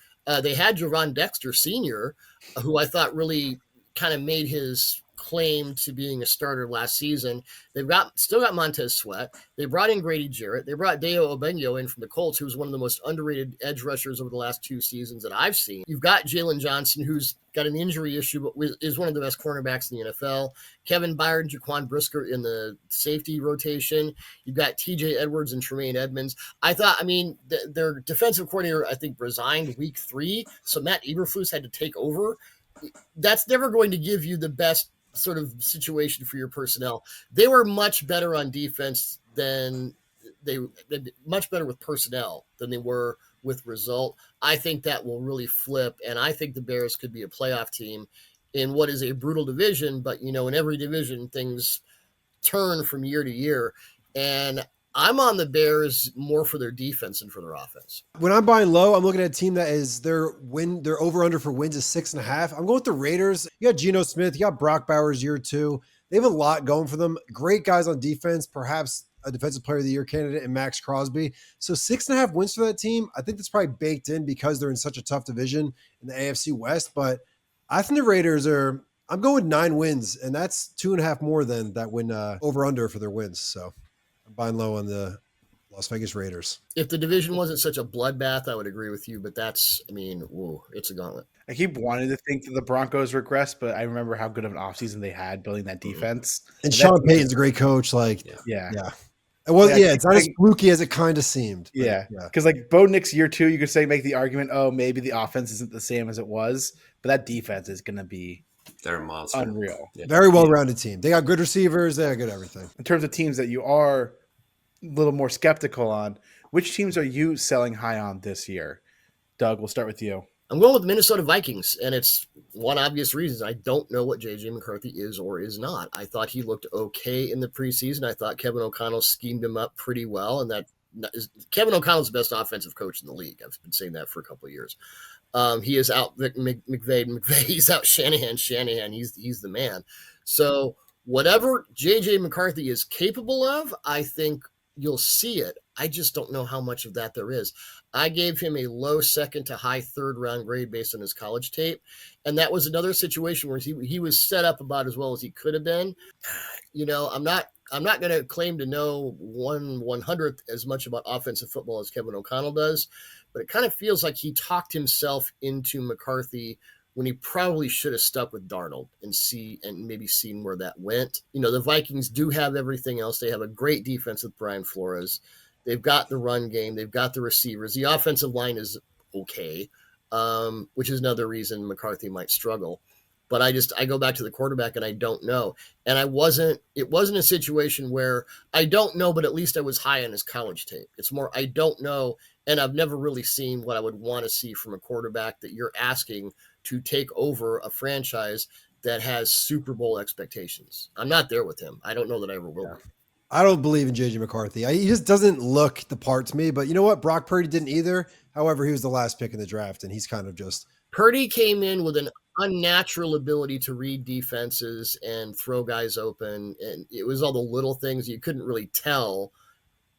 They had Javon Dexter Sr., who I thought really kind of made his claim to being a starter last season. They've still got Montez Sweat. They brought in Grady Jarrett. They brought Deo Obenyo in from the Colts, who's one of the most underrated edge rushers over the last 2 seasons that I've seen. You've got Jalen Johnson, who's got an injury issue, but is one of the best cornerbacks in the NFL. Kevin Byard, Jaquan Brisker in the safety rotation. You've got TJ Edwards and Tremaine Edmonds. Their defensive coordinator, I think, resigned week 3, so Matt Eberflus had to take over. That's never going to give you the best sort of situation for your personnel. They were much better on defense than they much better with personnel than they were with result. I think that will really flip, and I think the Bears could be a playoff team in what is a brutal division, but in every division things turn from year to year, and I'm on the Bears more for their defense than for their offense. When I'm buying low, I'm looking at a team that is their over-under for wins is 6.5. I'm going with the Raiders. You got Geno Smith. You got Brock Bowers year 2. They have a lot going for them. Great guys on defense, perhaps a defensive player of the year candidate in Max Crosby. So 6.5 wins for that team. I think that's probably baked in because they're in such a tough division in the AFC West. But I think the Raiders I'm going with 9 wins, and that's 2.5 more than that win over-under for their wins. So I'm buying low on the Las Vegas Raiders. If the division wasn't such a bloodbath, I would agree with you, but it's a gauntlet. I keep wanting to think that the Broncos regress, but I remember how good of an offseason they had building that defense. And Sean Payton's a great coach. Yeah. Well, it's not as fluky as it kind of seemed. Yeah. Because Bo Nix year 2, you could say make the argument, maybe the offense isn't the same as it was, but that defense is going to be they're a monster. Unreal. Yeah. Very well-rounded team. They got good receivers. They got good everything. In terms of teams that you are a little more skeptical on, which teams are you selling high on this year? Doug, we'll start with you. I'm going with the Minnesota Vikings, and it's one obvious reason. I don't know what J.J. McCarthy is or is not. I thought he looked okay in the preseason. I thought Kevin O'Connell schemed him up pretty well, and Kevin O'Connell's the best offensive coach in the league. I've been saying that for a couple of years. He is out McVay. He's out Shanahan. He's the man. So whatever J.J. McCarthy is capable of, I think you'll see it. I just don't know how much of that there is. I gave him a low second to high third round grade based on his college tape. And that was another situation where he was set up about as well as he could have been. I'm not going to claim to know 1/100th as much about offensive football as Kevin O'Connell does, but it kind of feels like he talked himself into McCarthy when he probably should have stuck with Darnold and maybe seen where that went. The Vikings do have everything else. They have a great defense with Brian Flores. They've got the run game. They've got the receivers. The offensive line is okay, which is another reason McCarthy might struggle. But I go back to the quarterback and I don't know. And it wasn't a situation where I don't know, but at least I was high on his college tape. It's more, I don't know. And I've never really seen what I would want to see from a quarterback that you're asking to take over a franchise that has Super Bowl expectations. I'm not there with him. I don't know that I ever will. Yeah. I don't believe in J.J. McCarthy. He just doesn't look the part to me. But you know what? Brock Purdy didn't either. However, he was the last pick in the draft, and he's kind of just... Purdy came in with an unnatural ability to read defenses and throw guys open, and it was all the little things you couldn't really tell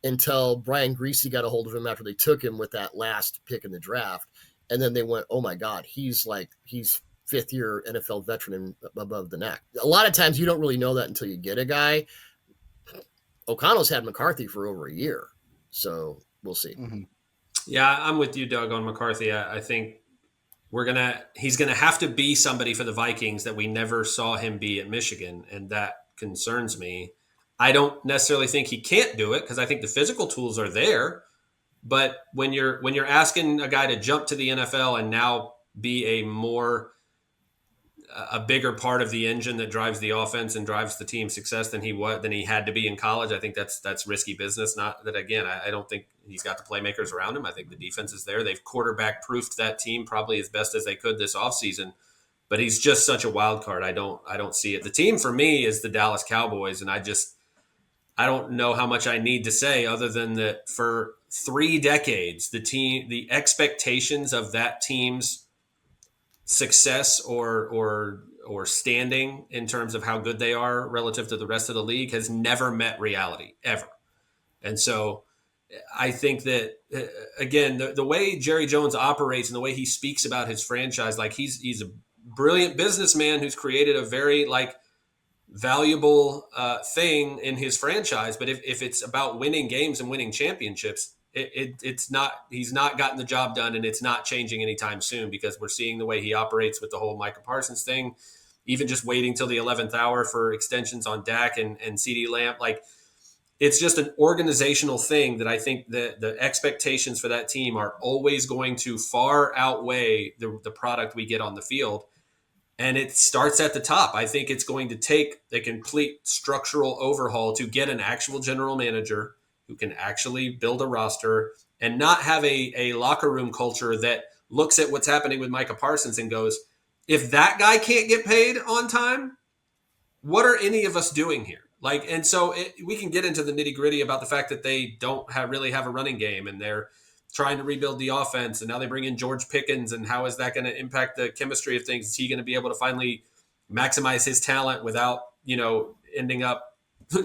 until Brian Greasy got a hold of him after they took him with that last pick in the draft. And then they went, oh, my God, he's fifth-year NFL veteran above the neck. A lot of times you don't really know that until you get a guy. O'Connell's had McCarthy for over a year, so we'll see. Mm-hmm. Yeah, I'm with you, Doug, on McCarthy. I think he's gonna have to be somebody for the Vikings that we never saw him be at Michigan, and that concerns me. I don't necessarily think he can't do it because I think the physical tools are there. But when you're asking a guy to jump to the NFL and now be a more a bigger part of the engine that drives the offense and drives the team's success than he had to be in college. I think that's risky business. Not that, again, I don't think he's got the playmakers around him. I think the defense is there. They've quarterback proofed that team probably as best as they could this offseason. But he's just such a wild card. I don't see it. The team for me is the Dallas Cowboys, and I don't know how much I need to say other than that for 3 decades, the expectations of that team's success or standing in terms of how good they are relative to the rest of the league has never met reality ever. And so I think that again, the way Jerry Jones operates and the way he speaks about his franchise, like he's a brilliant businessman who's created a very valuable thing in his franchise. But if it's about winning games and winning championships, it's not. He's not gotten the job done, and it's not changing anytime soon because we're seeing the way he operates with the whole Micah Parsons thing. Even just waiting till the 11th hour for extensions on Dak and CeeDee Lamb, it's just an organizational thing that I think that the expectations for that team are always going to far outweigh the product we get on the field. And it starts at the top. I think it's going to take a complete structural overhaul to get an actual general manager who can actually build a roster and not have a locker room culture that looks at what's happening with Micah Parsons and goes, if that guy can't get paid on time, what are any of us doing here? And so we can get into the nitty gritty about the fact that they don't really have a running game and they're trying to rebuild the offense. And now they bring in George Pickens. And how is that going to impact the chemistry of things? Is he going to be able to finally maximize his talent without, ending up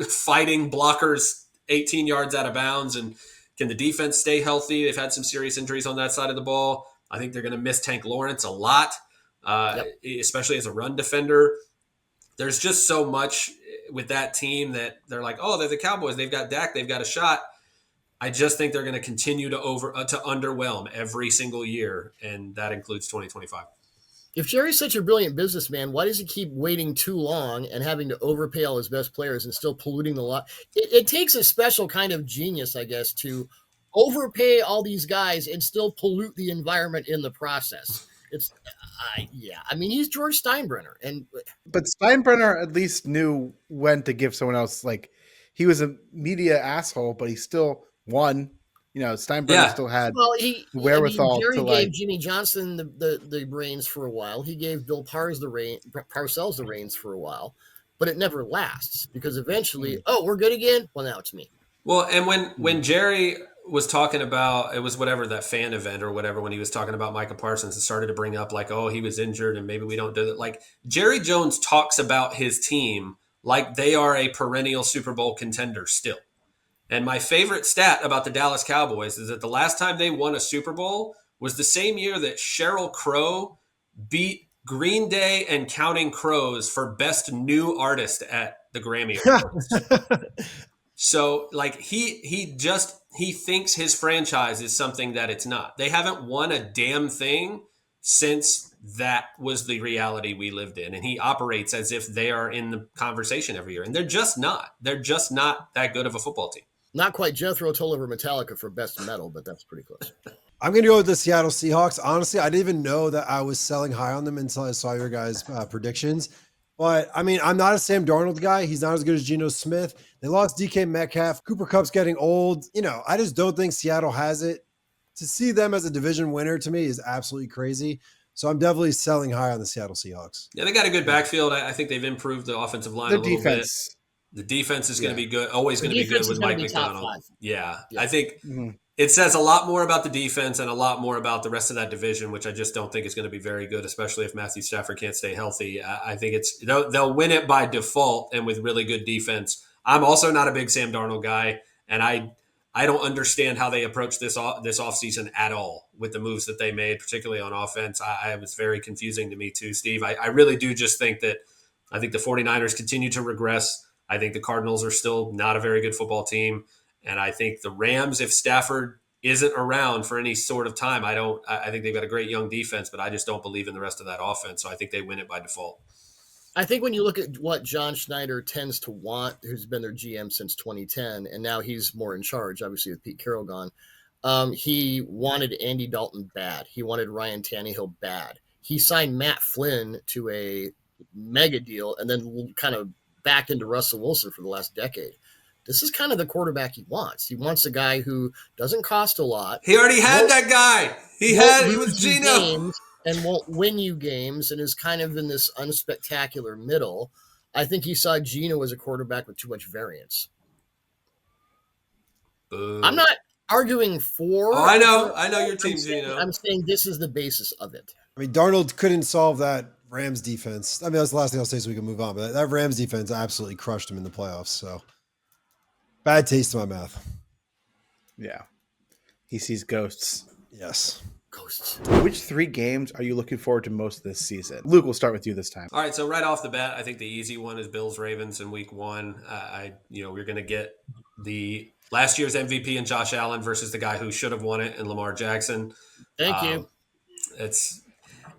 fighting blockers 18 yards out of bounds? And can the defense stay healthy? They've had some serious injuries on that side of the ball. I think they're going to miss Tank Lawrence a lot, especially as a run defender. There's just so much with that team that they're like, oh, they're the Cowboys. They've got Dak. They've got a shot. I just think they're going to continue to underwhelm every single year, and that includes 2025. If Jerry's such a brilliant businessman, why does he keep waiting too long and having to overpay all his best players and still polluting the lot? It takes a special kind of genius, I guess, to overpay all these guys and still pollute the environment in the process. He's George Steinbrenner, but Steinbrenner at least knew when to give someone else. He was a media asshole, but he still won. Steinbrenner still had the wherewithal. Jerry gave Jimmy Johnson the reins for a while. He gave Bill Parcells the reins for a while, but it never lasts because eventually, we're good again. Well, now it's me. Well, and when Jerry was talking about, it was whatever, that fan event or whatever, when he was talking about Micah Parsons and started to bring up he was injured and maybe we don't do it. Jerry Jones talks about his team like they are a perennial Super Bowl contender still. And my favorite stat about the Dallas Cowboys is that the last time they won a Super Bowl was the same year that Sheryl Crow beat Green Day and Counting Crows for Best New Artist at the Grammy Awards. So he thinks his franchise is something that it's not. They haven't won a damn thing since that was the reality we lived in. And he operates as if they are in the conversation every year. And they're just not. They're just not that good of a football team. Not quite Jethro Tull over Metallica for best metal, but that's pretty close. I'm going to go with the Seattle Seahawks. Honestly, I didn't even know that I was selling high on them until I saw your guys' predictions. But, I'm not a Sam Darnold guy. He's not as good as Geno Smith. They lost DK Metcalf. Cooper Kupp's getting old. I just don't think Seattle has it. To see them as a division winner to me is absolutely crazy. So I'm definitely selling high on the Seattle Seahawks. Yeah, they got a good backfield. I think they've improved the offensive line a little bit. The defense is going to be good. Always going to be good with Mike McDonald. Yeah, I think it says a lot more about the defense and a lot more about the rest of that division, which I just don't think is going to be very good, especially if Matthew Stafford can't stay healthy. I think they'll win it by default and with really good defense. I'm also not a big Sam Darnold guy, and I don't understand how they approach this offseason at all with the moves that they made, particularly on offense. It was very confusing to me too, Steve. I really do just think that I think the 49ers continue to regress. I think the Cardinals are still not a very good football team. And I think the Rams, if Stafford isn't around for any sort of time, I think they've got a great young defense, but I just don't believe in the rest of that offense. So I think they win it by default. I think when you look at what John Schneider tends to want, who's been their GM since 2010, and now he's more in charge, obviously with Pete Carroll gone, he wanted Andy Dalton bad. He wanted Ryan Tannehill bad. he signed Matt Flynn to a mega deal and then kind of backed into Russell Wilson for the last decade. This is kind of the quarterback he wants. He wants a guy who doesn't cost a lot. He already had that guy. He was Geno. And won't win you games and is kind of in this unspectacular middle. I think he saw Geno as a quarterback with too much variance. I'm not arguing for. Oh, I know your team, Geno. I'm saying this is the basis of it. I mean, Darnold couldn't solve that Rams defense. I mean, that's the last thing I'll say so we can move on. But that Rams defense absolutely crushed him in the playoffs. So bad taste in my mouth. Yeah. He sees ghosts. Yes. Ghosts. Which 3 games are you looking forward to most this season? Luke, we'll start with you this time. All right, so right off the bat, I think the easy one is Bills-Ravens in week 1. We're going to get the last year's MVP and Josh Allen versus the guy who should have won it and Lamar Jackson. Thank you.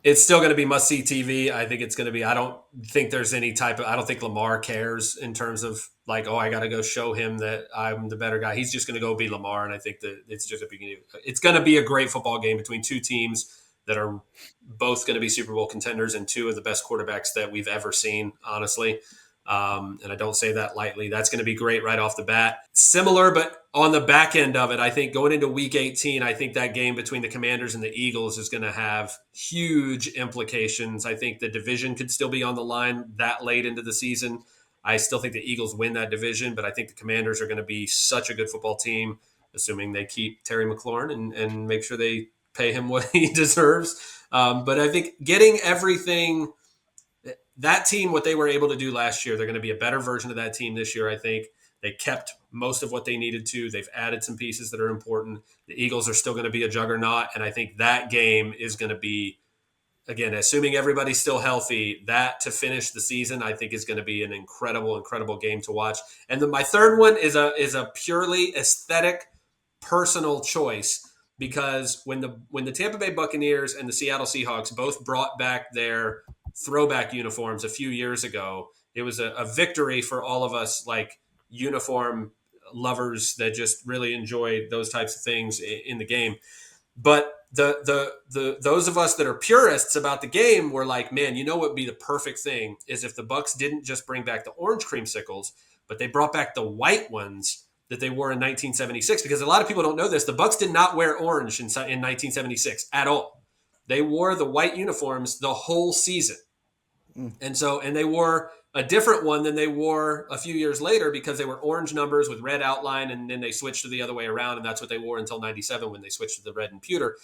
It's still going to be must-see TV. I think it's going to be – I don't think there's any type of – I don't think Lamar cares in terms of like, oh, I got to go show him that I'm the better guy. He's just going to go be Lamar, and I think that it's just a beginning. It's going to be a great football game between 2 teams that are both going to be Super Bowl contenders and 2 of the best quarterbacks that we've ever seen, honestly. And I don't say that lightly. That's going to be great right off the bat. Similar, but on the back end of it, I think going into week 18, I think that game between the Commanders and the Eagles is going to have huge implications. I think the division could still be on the line that late into the season. I still think the Eagles win that division, but I think the Commanders are going to be such a good football team, assuming they keep Terry McLaurin and make sure they pay him what he deserves. But I think getting everything – that team, what they were able to do last year, they're going to be a better version of that team this year, I think. They kept most of what they needed to. They've added some pieces that are important. The Eagles are still going to be a juggernaut, and I think that game is going to be, again, assuming everybody's still healthy, that to finish the season, I think is going to be an incredible, incredible game to watch. And then my third one is a purely aesthetic, personal choice, because when the Tampa Bay Buccaneers and the Seattle Seahawks both brought back their throwback uniforms a few years ago, it was a victory for all of us like uniform lovers that just really enjoy those types of things in the game. But those of us that are purists about the game were like, man, you know what would be the perfect thing is if the Bucs didn't just bring back the orange creamsicles, but they brought back the white ones that they wore in 1976. Because a lot of people don't know this. The Bucs did not wear orange in 1976 at all. They wore the white uniforms the whole season. And they wore a different one than they wore a few years later because they were orange numbers with red outline, and then they switched to the other way around, and that's what they wore until 97 when they switched to the red and pewter.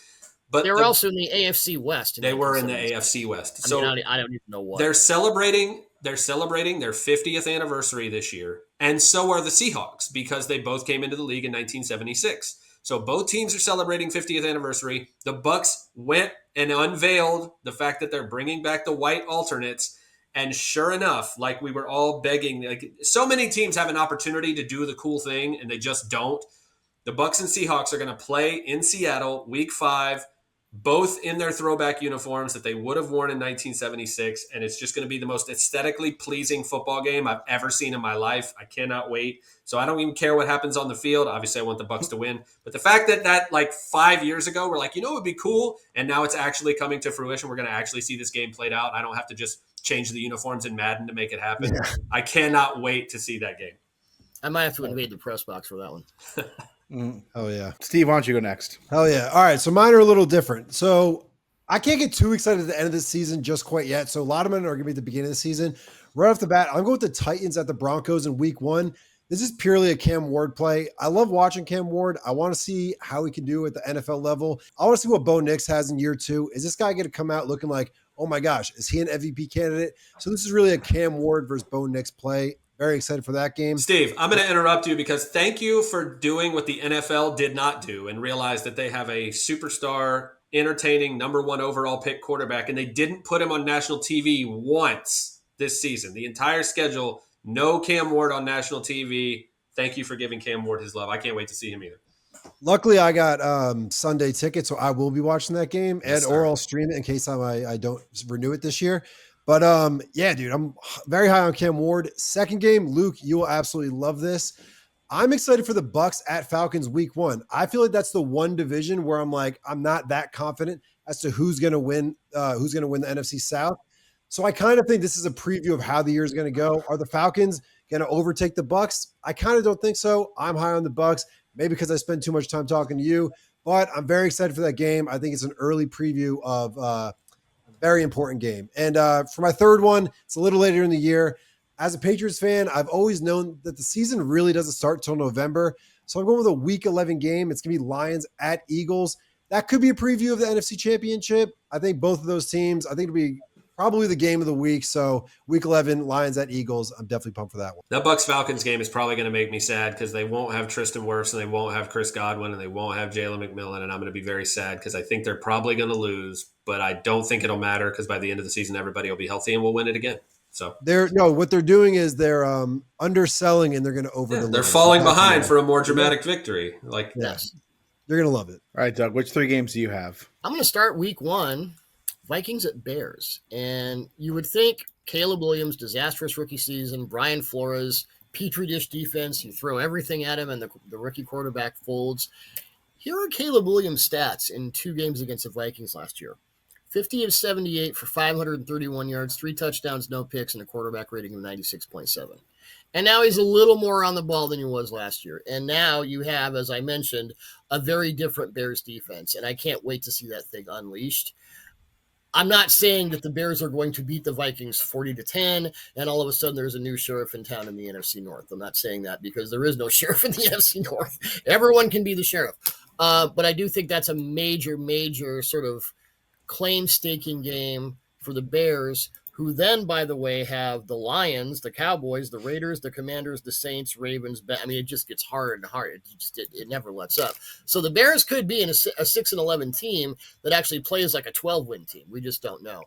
But they were also in the AFC West. They were in the AFC West. I don't even know what. They're celebrating their 50th anniversary this year, and so are the Seahawks because they both came into the league in 1976. So both teams are celebrating 50th anniversary. The Bucs went and unveiled the fact that they're bringing back the white alternates. And sure enough, like we were all begging, like so many teams have an opportunity to do the cool thing and they just don't. The Bucs and Seahawks are going to play in Seattle week 5, both in their throwback uniforms that they would have worn in 1976. And it's just going to be the most aesthetically pleasing football game I've ever seen in my life. I cannot wait. So I don't even care what happens on the field. Obviously, I want the Bucs to win. But the fact that like 5 years ago, we're like, you know what would be cool? And now it's actually coming to fruition. We're going to actually see this game played out. I don't have to just change the uniforms in Madden to make it happen. Yeah. I cannot wait to see that game. I might have to invade the press box for that one. Oh, yeah. Steve, why don't you go next? Hell yeah. All right. So mine are a little different. So I can't get too excited at the end of this season just quite yet. So a lot of them are going to be at the beginning of the season. Right off the bat, I'm going with the Titans at the Broncos in week 1. This is purely a Cam Ward play. I love watching Cam Ward. I want to see how he can do at the NFL level. I want to see what Bo Nix has in year 2. Is this guy going to come out looking like, oh my gosh, is he an MVP candidate? So this is really a Cam Ward versus Bo Nix play. Very excited for that game. Steve, I'm going to interrupt you because thank you for doing what the NFL did not do and realize that they have a superstar, entertaining, number 1 overall pick quarterback, and they didn't put him on national TV once this season. The entire schedule, no Cam Ward on national TV. Thank you for giving Cam Ward his love. I can't wait to see him either. Luckily, I got Sunday tickets, so I will be watching that game, or I'll stream it in case I don't renew it this year. But yeah, dude, I'm very high on Cam Ward. Second game, Luke, you will absolutely love this. I'm excited for the Bucs at Falcons week 1. I feel like that's the one division where I'm like, I'm not that confident as to who's going to win the NFC South. So I kind of think this is a preview of how the year is going to go. Are the Falcons going to overtake the Bucs? I kind of don't think so. I'm high on the Bucs, maybe because I spend too much time talking to you, but I'm very excited for that game. I think it's an early preview of a very important game. And for my third one, it's a little later in the year. As a Patriots fan, I've always known that the season really doesn't start till November. So I'm going with a Week 11 game. It's going to be Lions at Eagles. That could be a preview of the NFC Championship. I think both of those teams, I think it'll be probably the game of the week. So Week 11, Lions at Eagles. I'm definitely pumped for that one. That Bucs-Falcons game is probably going to make me sad because they won't have Tristan Wirfs and they won't have Chris Godwin and they won't have Jalen McMillan, and I'm going to be very sad because I think they're probably going to lose, but I don't think it'll matter because by the end of the season, everybody will be healthy and we'll win it again. So what they're doing is they're underselling and they're going to over deliver. They're falling behind for a more dramatic victory. Yes. You're going to love it. All right, Doug, which 3 games do you have? I'm going to start week 1, Vikings at Bears. And you would think Caleb Williams, disastrous rookie season, Brian Flores, Petri dish defense, you throw everything at him and the rookie quarterback folds. Here are Caleb Williams' stats in 2 games against the Vikings last year. 50 of 78 for 531 yards, 3 touchdowns, no picks, and a quarterback rating of 96.7. And now he's a little more on the ball than he was last year. And now you have, as I mentioned, a very different Bears defense. And I can't wait to see that thing unleashed. I'm not saying that the Bears are going to beat the Vikings 40-10, and all of a sudden there's a new sheriff in town in the NFC North. I'm not saying that because there is no sheriff in the NFC North. Everyone can be the sheriff. But I do think that's a major, major sort of claim staking game for the Bears, who then, by the way, have the Lions, the Cowboys, the Raiders, the Commanders, the Saints, Ravens. I mean, it just gets harder and harder. It never lets up. So the Bears could be in a 6-11 team that actually plays like a 12-win team. We just don't know.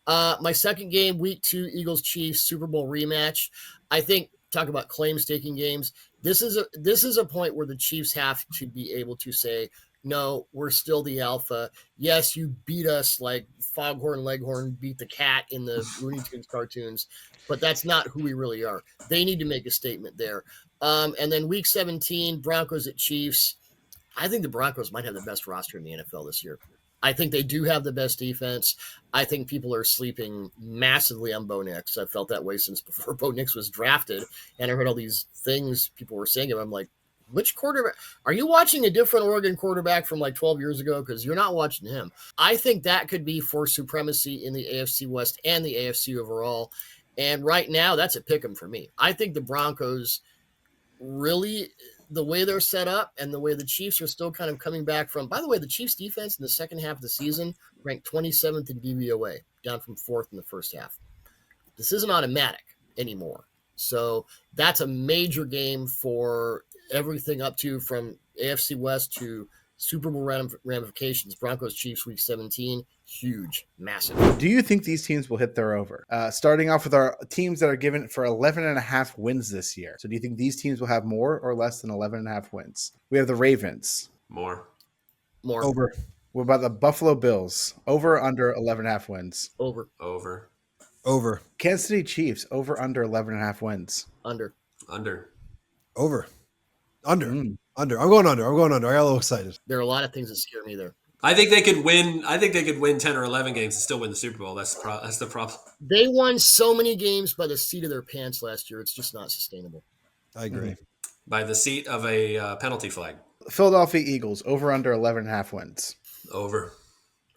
My second game, week 2, Eagles-Chiefs, Super Bowl rematch. I think, talk about claim staking games. This is a point where the Chiefs have to be able to say, no, we're still the alpha. Yes, you beat us like Foghorn Leghorn beat the cat in the Looney Tunes cartoons, but that's not who we really are. They need to make a statement there. And then week 17, Broncos at Chiefs. I think the Broncos might have the best roster in the NFL this year. I think they do have the best defense. I think people are sleeping massively on Bo Nix. I've felt that way since before Bo Nix was drafted, and I heard all these things people were saying of him. I'm like, which quarterback? Are you watching a different Oregon quarterback from like 12 years ago? Because you're not watching him. I think that could be for supremacy in the AFC West and the AFC overall. And right now, that's a pick 'em for me. I think the Broncos really, the way they're set up and the way the Chiefs are still kind of coming back from, by the way, the Chiefs defense in the second half of the season ranked 27th in DVOA, down from 4th in the first half. This isn't automatic anymore. So that's a major game for everything up to from AFC West to Super Bowl ramifications. Broncos Chiefs week 17, huge, massive. Do you think these teams will hit their over? Starting off with our teams that are given for 11.5 wins this year. So do you think these teams will have more or less than 11.5 wins? We have the Ravens. More. Over. What about the Buffalo Bills? Over or under 11.5 wins? Over. Kansas City Chiefs, over under 11.5 wins? Under. Over. Under. I'm going under. I got a little excited. There are a lot of things that scare me there. I think they could win 10 or 11 games and still win the Super Bowl. That's the problem. They won so many games by the seat of their pants last year. It's just not sustainable. I agree. By the seat of a penalty flag. Philadelphia Eagles, over under 11.5 wins? Over.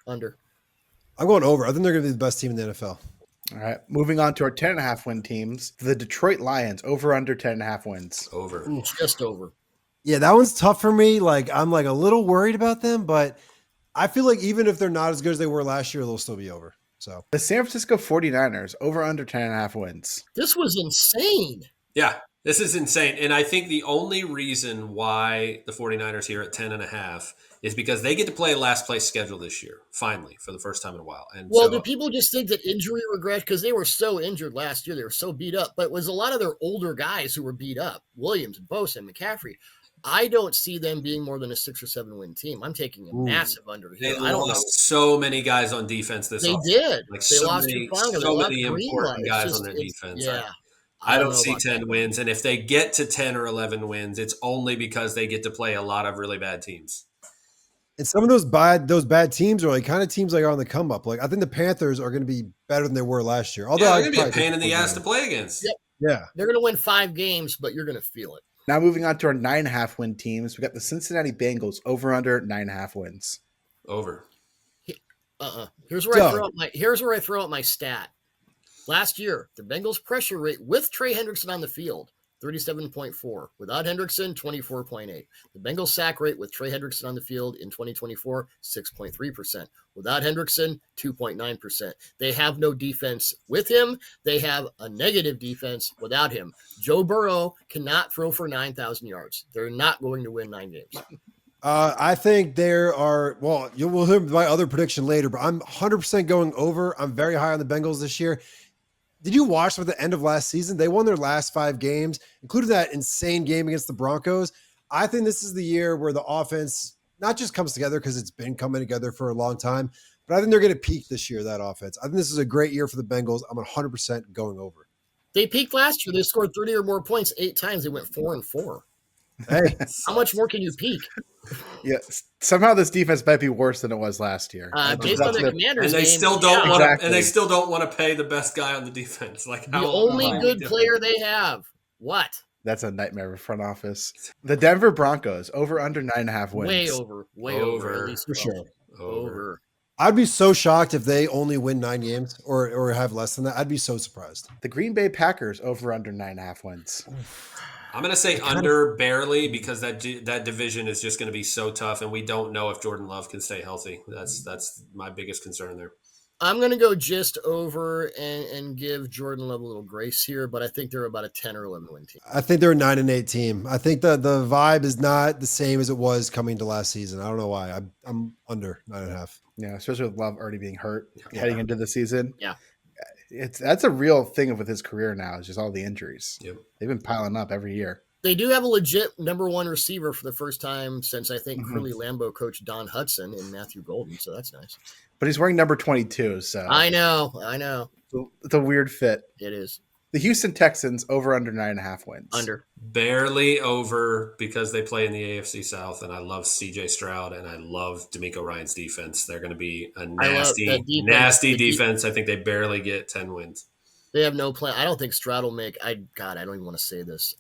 Under. I'm going over. I think they're going to be the best team in the NFL. All right. Moving on to our 10.5 win teams. The Detroit Lions, over under 10.5 wins? Over. Just over. Yeah, that one's tough for me. Like, I'm like a little worried about them, but I feel like even if they're not as good as they were last year, they'll still be over. So the San Francisco 49ers, over under 10.5 wins? This was insane. Yeah, this is insane. And I think the only reason why the 49ers here at 10.5 is because they get to play a last place schedule this year, finally, for the first time in a while. And do people just think that injury regret, because they were so injured last year, they were so beat up, but it was a lot of their older guys who were beat up, Williams, Bosa, and McCaffrey. I don't see them being more than a 6 or 7 win team. I'm taking a massive under here. They lost so many guys on defense this offseason. They did. Like they lost so many important guys on their defense. Yeah. I don't see 10 wins. And if they get to 10 or 11 wins, it's only because they get to play a lot of really bad teams. And some of those bad teams are like kind of teams like are on the come up. Like I think the Panthers are going to be better than they were last year. Although they're I'd going to be a probably pain pick in the the ass to 49ers. play against. Yep. Yeah. They're going to win 5 games, but you're going to feel it. Now moving on to our 9.5 win teams, we got the Cincinnati Bengals over under 9.5 wins. Over. Here's where I throw out my stat. Last year, the Bengals pressure rate with Trey Hendrickson on the field, 37.4. Without Hendrickson, 24.8. The Bengals sack rate with Trey Hendrickson on the field in 2024, 6.3%. Without Hendrickson, 2.9%. They have no defense with him. They have a negative defense without him. Joe Burrow cannot throw for 9,000 yards. They're not going to win 9 games. I think there are, well, you will hear my other prediction later, but I'm 100% going over. I'm very high on the Bengals this year. Did you watch at the end of last season? They won their last 5 games, including that insane game against the Broncos. I think this is the year where the offense not just comes together because it's been coming together for a long time, but I think they're going to peak this year, that offense. I think this is a great year for the Bengals. I'm 100% going over. They peaked last year. They scored 30 or more points 8 times. They went 4-4. Hey, how much more can you peak? Yeah, somehow this defense might be worse than it was last year. Based on the Commanders, and they game, still don't want exactly. to, and they still don't want to pay the best guy on the defense. Like the only good player they have. What? That's a nightmare front office. The Denver Broncos over under 9.5 wins. Way over. At least for sure. Over. I'd be so shocked if they only win 9 games or have less than that. I'd be so surprised. The Green Bay Packers over under 9.5 wins. I'm going to say under barely because that division is just going to be so tough, and we don't know if Jordan Love can stay healthy. That's my biggest concern there. I'm going to go just over and give Jordan Love a little grace here, but I think they're about a 10 or 11 win team. I think they're a 9-8 team. I think the vibe is not the same as it was coming to last season. I don't know why. I'm under 9.5. Yeah, especially with Love already being hurt heading into the season. Yeah. That's a real thing with his career now. It's just all the injuries. Yep. They've been piling up every year. They do have a legit number 1 receiver for the first time since I think Curly Lambeau coach Don Hudson and Matthew Golden. So that's nice. But he's wearing number 22. So I know. It's a weird fit. It is. The Houston Texans over under 9.5 wins. Under. Barely over because they play in the AFC South, and I love CJ Stroud and I love D'Amico Ryan's defense. They're going to be a nasty defense. I think they barely get 10 wins. They have no plan. I don't think Stroud will make. I don't even want to say this.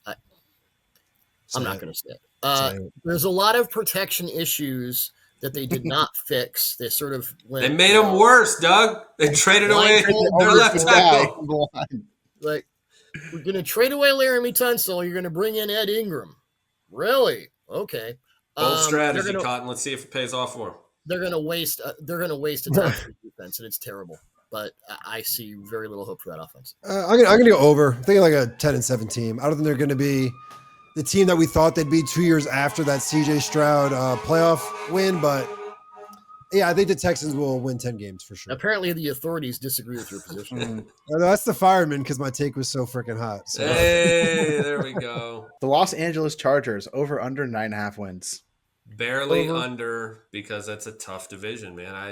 I'm not going to say it. There's a lot of protection issues that they did not fix. They sort of went. They made them worse, Doug. They traded away their left tackle. Like, we're going to trade away Laramie Tunsil. You're going to bring in Ed Ingram. Really? Okay. Bold strategy, Cotton. Let's see if it pays off for them. They're going to waste. They're going to waste a top defense, and it's terrible. But I see very little hope for that offense. I'm going to go over. I'm thinking like a 10-7 team. I don't think they're going to be the team that we thought they'd be 2 years after that CJ Stroud playoff win, but yeah, I think the Texans will win 10 games for sure. Apparently, the authorities disagree with your position. That's the fireman because my take was so freaking hot. So. Hey, there we go. The Los Angeles Chargers over under 9.5 wins. Barely under because that's a tough division, man. I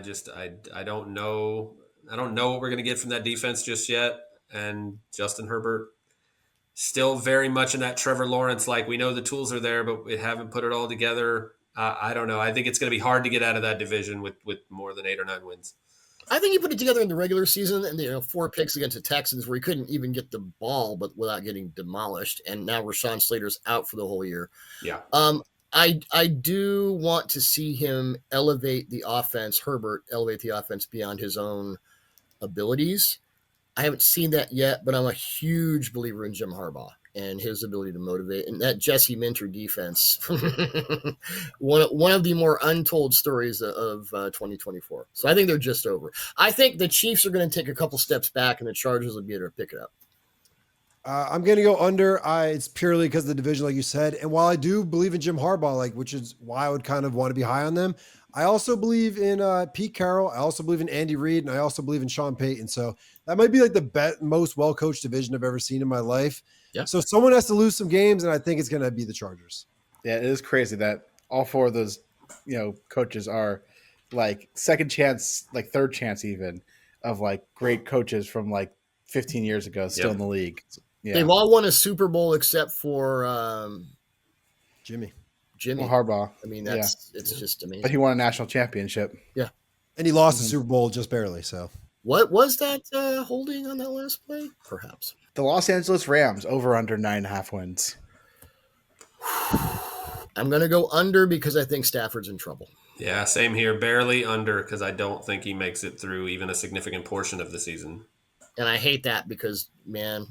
don't know. I don't know what we're going to get from that defense just yet. And Justin Herbert still very much in that Trevor Lawrence, like we know the tools are there, but we haven't put it all together. I don't know. I think it's going to be hard to get out of that division with more than 8 or 9 wins. I think he put it together in the regular season and 4 picks against the Texans where he couldn't even get the ball, but without getting demolished. And now Rashawn Slater's out for the whole year. Yeah. I do want to see him elevate the offense, Herbert elevate the offense beyond his own abilities. I haven't seen that yet, but I'm a huge believer in Jim Harbaugh and his ability to motivate. And that Jesse Minter defense, one of the more untold stories of 2024. So I think they're just over. I think the Chiefs are going to take a couple steps back, and the Chargers will be able to pick it up. I'm going to go under. It's purely because of the division, like you said. And while I do believe in Jim Harbaugh, which is why I would kind of want to be high on them, I also believe in Pete Carroll. I also believe in Andy Reid, and I also believe in Sean Payton. So that might be like the most well-coached division I've ever seen in my life. Yeah. So someone has to lose some games, and I think it's going to be the Chargers. Yeah, it is crazy that all 4 of those, coaches are like second chance, like third chance even of like great coaches from like 15 years ago still in the league. Yeah. They've all won a Super Bowl except for Jimmy. Jimmy. Harbaugh. I mean, it's just amazing. But he won a national championship. Yeah. And he lost the Super Bowl just barely. So what was that holding on that last play? Perhaps. The Los Angeles Rams over under 9.5 wins. I'm going to go under because I think Stafford's in trouble. Yeah, same here. Barely under because I don't think he makes it through even a significant portion of the season. And I hate that because, man,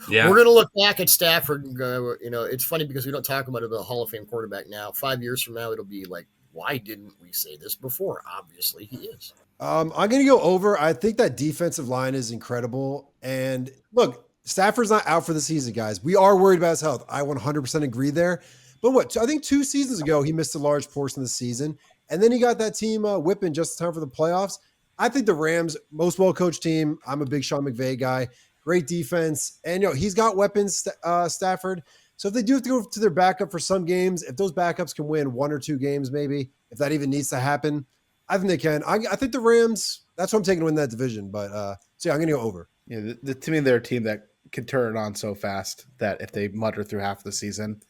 Yeah. we're going to look back at Stafford and go, it's funny because we don't talk about it as a Hall of Fame quarterback now. 5 years from now, it'll be like, why didn't we say this before? Obviously, he is. I'm going to go over. I think that defensive line is incredible. And look, Stafford's not out for the season, guys. We are worried about his health. I 100% agree there. But I think 2 seasons ago, he missed a large portion of the season. And then he got that team whipping just in time for the playoffs. I think the Rams, most well-coached team. I'm a big Sean McVay guy. Great defense. And, he's got weapons, Stafford. So if they do have to go to their backup for some games, if those backups can win 1 or 2 games maybe, if that even needs to happen, I think they can. I think the Rams, that's what I'm taking to win that division. But, so yeah, I'm going to go over. Yeah, to me, they're a team that can turn it on so fast that if they mutter through half the season,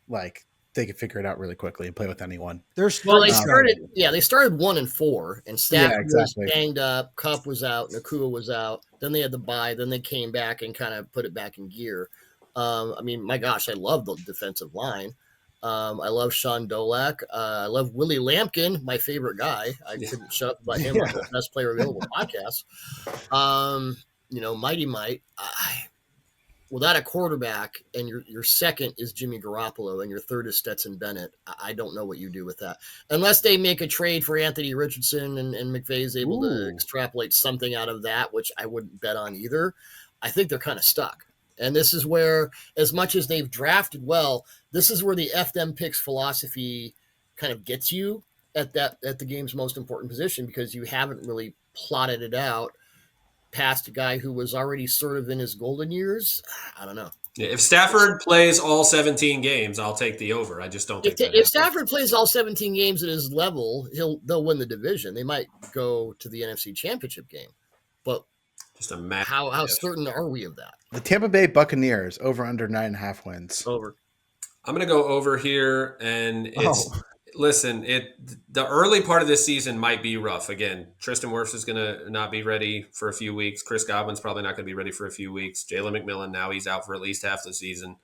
like, they can figure it out really quickly and play with anyone. They started 1-4, and Stafford was banged up. Kupp was out, Nakua was out. Then they had the bye. Then they came back and kind of put it back in gear. I mean, my gosh, I love the defensive line. I love Sean Dolak. I love Willie Lampkin, my favorite guy. I couldn't shut up about him on the best player available podcast. Mighty Might. Without a quarterback, and your second is Jimmy Garoppolo, and your third is Stetson Bennett, I don't know what you do with that. Unless they make a trade for Anthony Richardson and McVay is able to extrapolate something out of that, which I wouldn't bet on either. I think they're kind of stuck. And this is where, as much as they've drafted well, this is where the F them picks philosophy kind of gets you at the game's most important position, because you haven't really plotted it out past a guy who was already sort of in his golden years. I don't know. Yeah, if Stafford plays all 17 games, I'll take the over. I just don't think if Stafford plays all 17 games at his level, they'll win the division. They might go to the NFC Championship game, but just a how certain are we of that? The Tampa Bay Buccaneers over under 9.5 wins. Over. I'm going to go over here, and it's listen. The early part of this season might be rough. Again, Tristan Wirfs is going to not be ready for a few weeks. Chris Godwin's probably not going to be ready for a few weeks. Jalen McMillan, now he's out for at least half the season.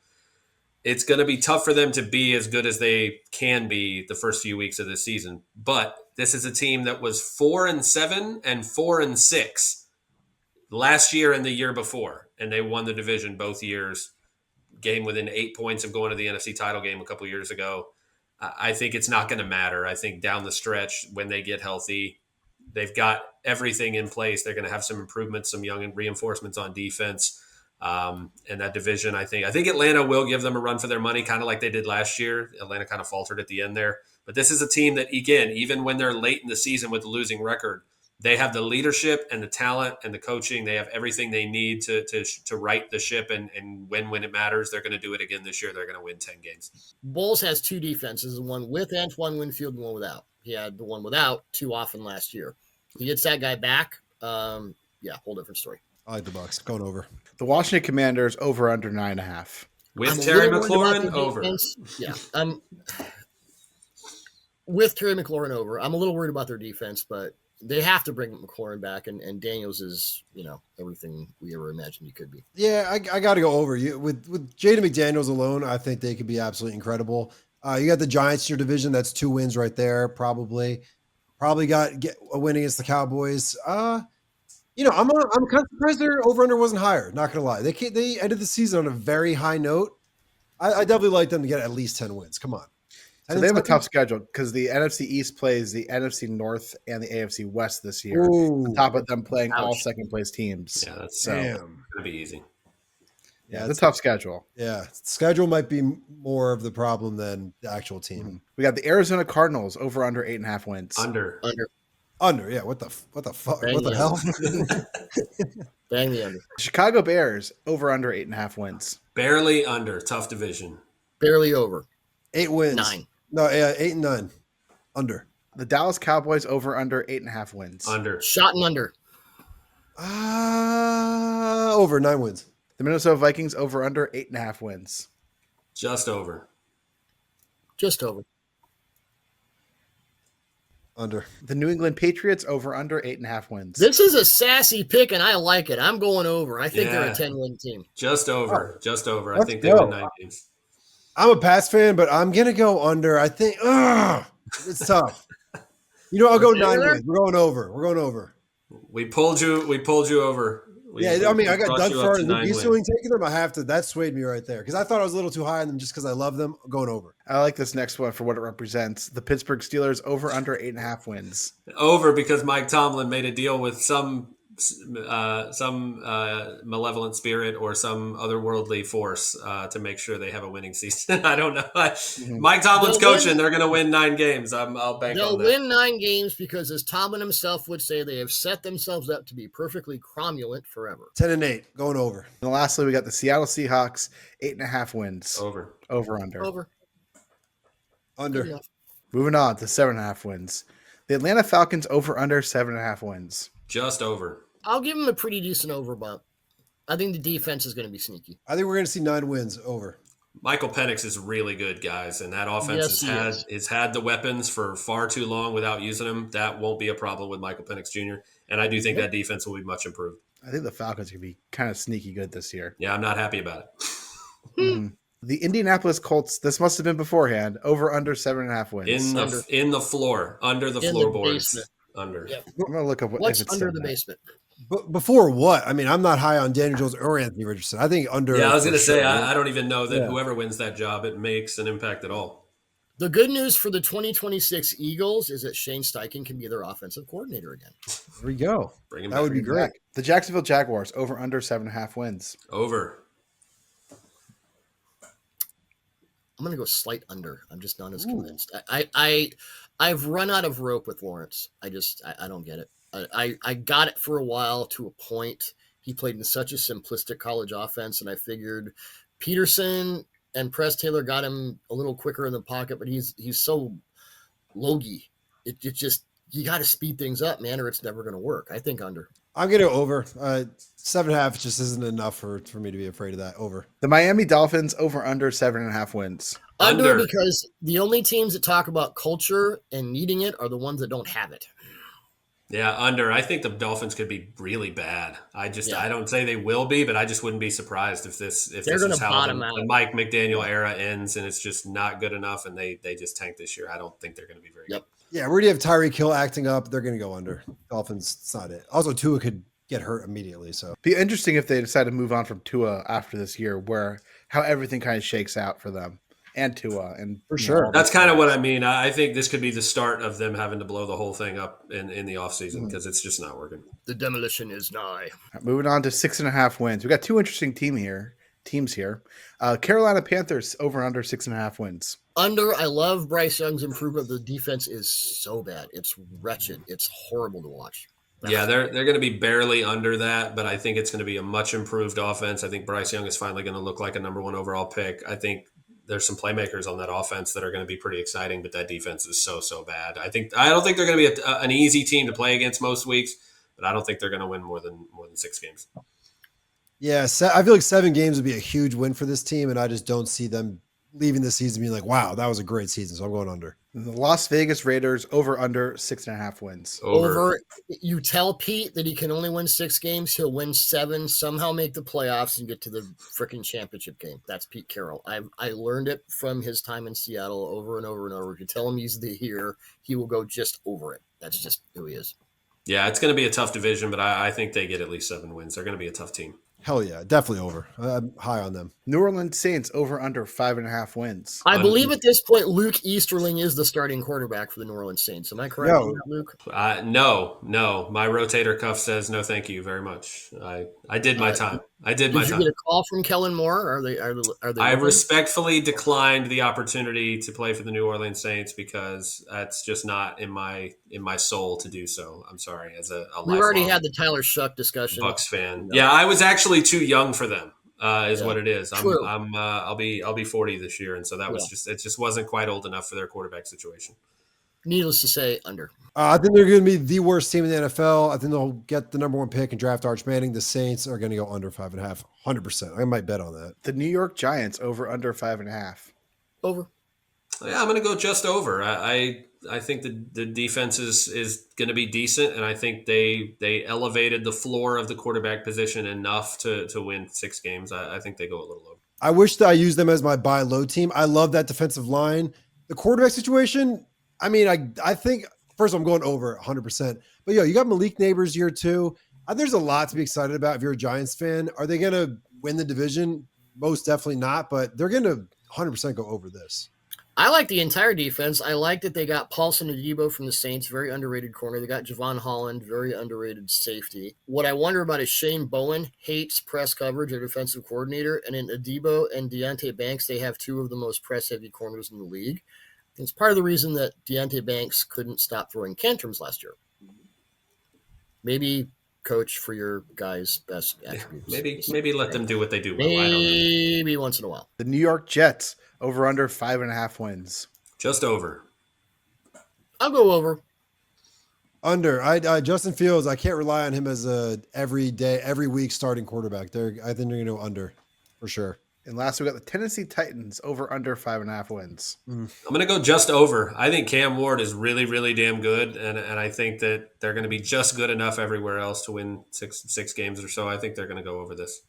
It's going to be tough for them to be as good as they can be the first few weeks of this season. But this is a team that was 4-7 and 4-6 last year and the year before, and they won the division both years. Game within 8 points of going to the NFC title game a couple of years ago. I think it's not going to matter. I think down the stretch, when they get healthy, they've got everything in place. They're going to have some improvements, some young reinforcements on defense. And that division, I think Atlanta will give them a run for their money, kind of like they did last year. Atlanta kind of faltered at the end there. But this is a team that, again, even when they're late in the season with a losing record, they have the leadership and the talent and the coaching. They have everything they need to right the ship and when it matters. They're going to do it again this year. They're going to win 10 games. Bulls has 2 defenses, one with Antoine Winfield and one without. He had the one without too often last year. He gets that guy back. Whole different story. I like the Bucs. Going over. The Washington Commanders over under 9.5. With Terry McLaurin over. Yeah. With Terry McLaurin over. I'm a little worried about their defense, but they have to bring McLaurin back, and Daniels is, everything we ever imagined he could be. Yeah, I got to go over. With Jaden McDaniels alone, I think they could be absolutely incredible. You got the Giants in your division. That's 2 wins right there, probably. Probably get a win against the Cowboys. I'm kind of surprised their over-under wasn't higher, not going to lie. They ended the season on a very high note. I definitely like them to get at least 10 wins. Come on. So they have a tough schedule because the NFC East plays the NFC North and the AFC West this year. Ooh. On top of them playing all second-place teams. Yeah, that's damn. Going to be easy. Yeah, it's a tough schedule. Yeah, schedule might be more of the problem than the actual team. Mm-hmm. We got the Arizona Cardinals over under 8.5 wins. Under. Yeah, what the fuck? What the hell? Bang the under. Chicago Bears over under 8.5 wins. Barely under. Tough division. Barely over. 8 wins. 9. No, yeah, 8 and 9. Under. The Dallas Cowboys over under 8.5 wins. Under. Shot and under. Over 9 wins. The Minnesota Vikings over under 8.5 wins. Just over. Just over. Under. The New England Patriots over under 8.5 wins. This is a sassy pick, and I like it. I'm going over. I think they're a Yeah. 10-win team. Just over. Just over. I Let's think they go. win 9 games. I'm a Pats fan, but I'm going to go under. I think it's tough. I'll go 9 wins. We're going over. We pulled you over. I got brought Doug you up Farrar to and 9 Luke wins. Easterling taking them. That swayed me right there because I thought I was a little too high on them just because I love them. I'm going over. I like this next one for what it represents. The Pittsburgh Steelers over under 8.5 wins. Over because Mike Tomlin made a deal with some malevolent spirit or some otherworldly force to make sure they have a winning season. I don't know. Mike Tomlin's coaching. They're going to win 9 games. I'll bank on that. They'll win 9 games because, as Tomlin himself would say, they have set themselves up to be perfectly cromulent forever. 10-8, going over. And lastly, we got the Seattle Seahawks, 8.5 wins. Over. Over under. Over. Under. Moving on to 7.5 wins. The Atlanta Falcons over under 7.5 wins. Just over. I'll give them a pretty decent over bump. I think the defense is going to be sneaky. I think we're going to see 9 wins. Over. Michael Penix is really good, guys, and that offense has had the weapons for far too long without using them. That won't be a problem with Michael Penix Jr., and I do think that defense will be much improved. I think the Falcons could be kind of sneaky good this year. Yeah, I'm not happy about it. The Indianapolis Colts, this must have been beforehand, over under 7.5 wins. In the floor, under the floorboards. Under. Yep. I'm going to look up what's under the basement. But before what? I mean, I'm not high on Daniel Jones or Anthony Richardson. I think under. Yeah, I was going to say, I don't even know that whoever wins that job, it makes an impact at all. The good news for the 2026 Eagles is that Shane Steichen can be their offensive coordinator again. There we go. Bring him that back. would be great. The Jacksonville Jaguars, over under 7.5 wins. Over. I'm going to go slight under. I'm just not as convinced. I've run out of rope with Lawrence. I don't get it. I got it for a while to a point. He played in such a simplistic college offense, and I figured Peterson and Press Taylor got him a little quicker in the pocket, but he's so logy. It just, you got to speed things up, man, or it's never going to work. I think under. I'm going to over. 7.5 just isn't enough for me to be afraid of that. Over. The Miami Dolphins, over under 7.5 wins. Under, because the only teams that talk about culture and needing it are the ones that don't have it. Yeah, under. I think the Dolphins could be really bad. I don't say they will be, but I just wouldn't be surprised if this is how the Mike McDaniel era ends and it's just not good enough and they just tank this year. I don't think they're going to be very good. Yeah, we already have Tyreek Hill acting up. They're going to go under. Dolphins, it's not it. Also, Tua could get hurt immediately. So be interesting if they decide to move on from Tua after this year, where how everything kind of shakes out for them. And Tua, and for sure. That's kind of what I mean. I think this could be the start of them having to blow the whole thing up in the offseason because it's just not working. The demolition is nigh. Right, moving on to 6.5 wins. We got 2 interesting teams here. Carolina Panthers over under 6.5 wins. Under. I love Bryce Young's improvement. The defense is so bad. It's wretched. It's horrible to watch. Yeah, they're going to be barely under that, but I think it's going to be a much improved offense. I think Bryce Young is finally going to look like a number 1 overall pick. I think there's some playmakers on that offense that are going to be pretty exciting, but that defense is so bad. I don't think they're going to be an easy team to play against most weeks, but I don't think they're going to win more than 6 games. Yeah, I feel like 7 games would be a huge win for this team, and I just don't see them leaving the season being like, wow, that was a great season, so I'm going under. The Las Vegas Raiders over under 6.5 wins. Over. You tell Pete that he can only win 6 games. He'll win 7, somehow make the playoffs and get to the freaking championship game. That's Pete Carroll. I learned it from his time in Seattle over and over and over. If you tell him he's here, he will go just over it. That's just who he is. Yeah, it's going to be a tough division, but I think they get at least 7 wins. They're going to be a tough team. Hell yeah, definitely over. I'm high on them. New Orleans Saints over under 5.5 wins. I believe at this point, Luke Easterling is the starting quarterback for the New Orleans Saints. Am I correct, Luke? No. My rotator cuff says no, thank you very much. I did my time. Did you get a call from Kellen Moore? Are they? I respectfully declined the opportunity to play for the New Orleans Saints because that's just not in my soul to do so. I'm sorry. As a we already had the Tyler Shuck discussion. Bucs fan. Yeah, I was actually too young for them. Is what it is. I'll be 40 this year, and so that was it just wasn't quite old enough for their quarterback situation. Needless to say, under. I think they're going to be the worst team in the NFL. I think they'll get the number 1 pick and draft Arch Manning. The Saints are going to go under 5.5, 100%. I might bet on that. The New York Giants over under 5.5. Over. Yeah, I'm going to go just over. I think the defense is going to be decent, and I think they elevated the floor of the quarterback position enough to win 6 games. I think they go a little over. I wish that I used them as my buy low team. I love that defensive line. The quarterback situation, I mean, I think, first I'm going over 100%. But, you got Malik Neighbors year 2. There's a lot to be excited about if you're a Giants fan. Are they going to win the division? Most definitely not, but they're going to 100% go over this. I like the entire defense. I like that they got Paulson Adebo from the Saints, very underrated corner. They got Javon Holland, very underrated safety. What I wonder about is Shane Bowen hates press coverage, a defensive coordinator, and in Adebo and Deontay Banks, they have 2 of the most press-heavy corners in the league. It's part of the reason that Deontay Banks couldn't stop throwing tantrums last year. Maybe coach for your guys' best attributes. Maybe let them do what they do well. Maybe once in a while. The New York Jets over under 5.5 wins. Just over. I'll go over. Under. Justin Fields, I can't rely on him as a every week starting quarterback. I think they're going to go under for sure. And last, we got the Tennessee Titans over under 5.5 wins. I'm going to go just over. I think Cam Ward is really, really damn good, and I think that they're going to be just good enough everywhere else to win six games or so. I think they're going to go over this.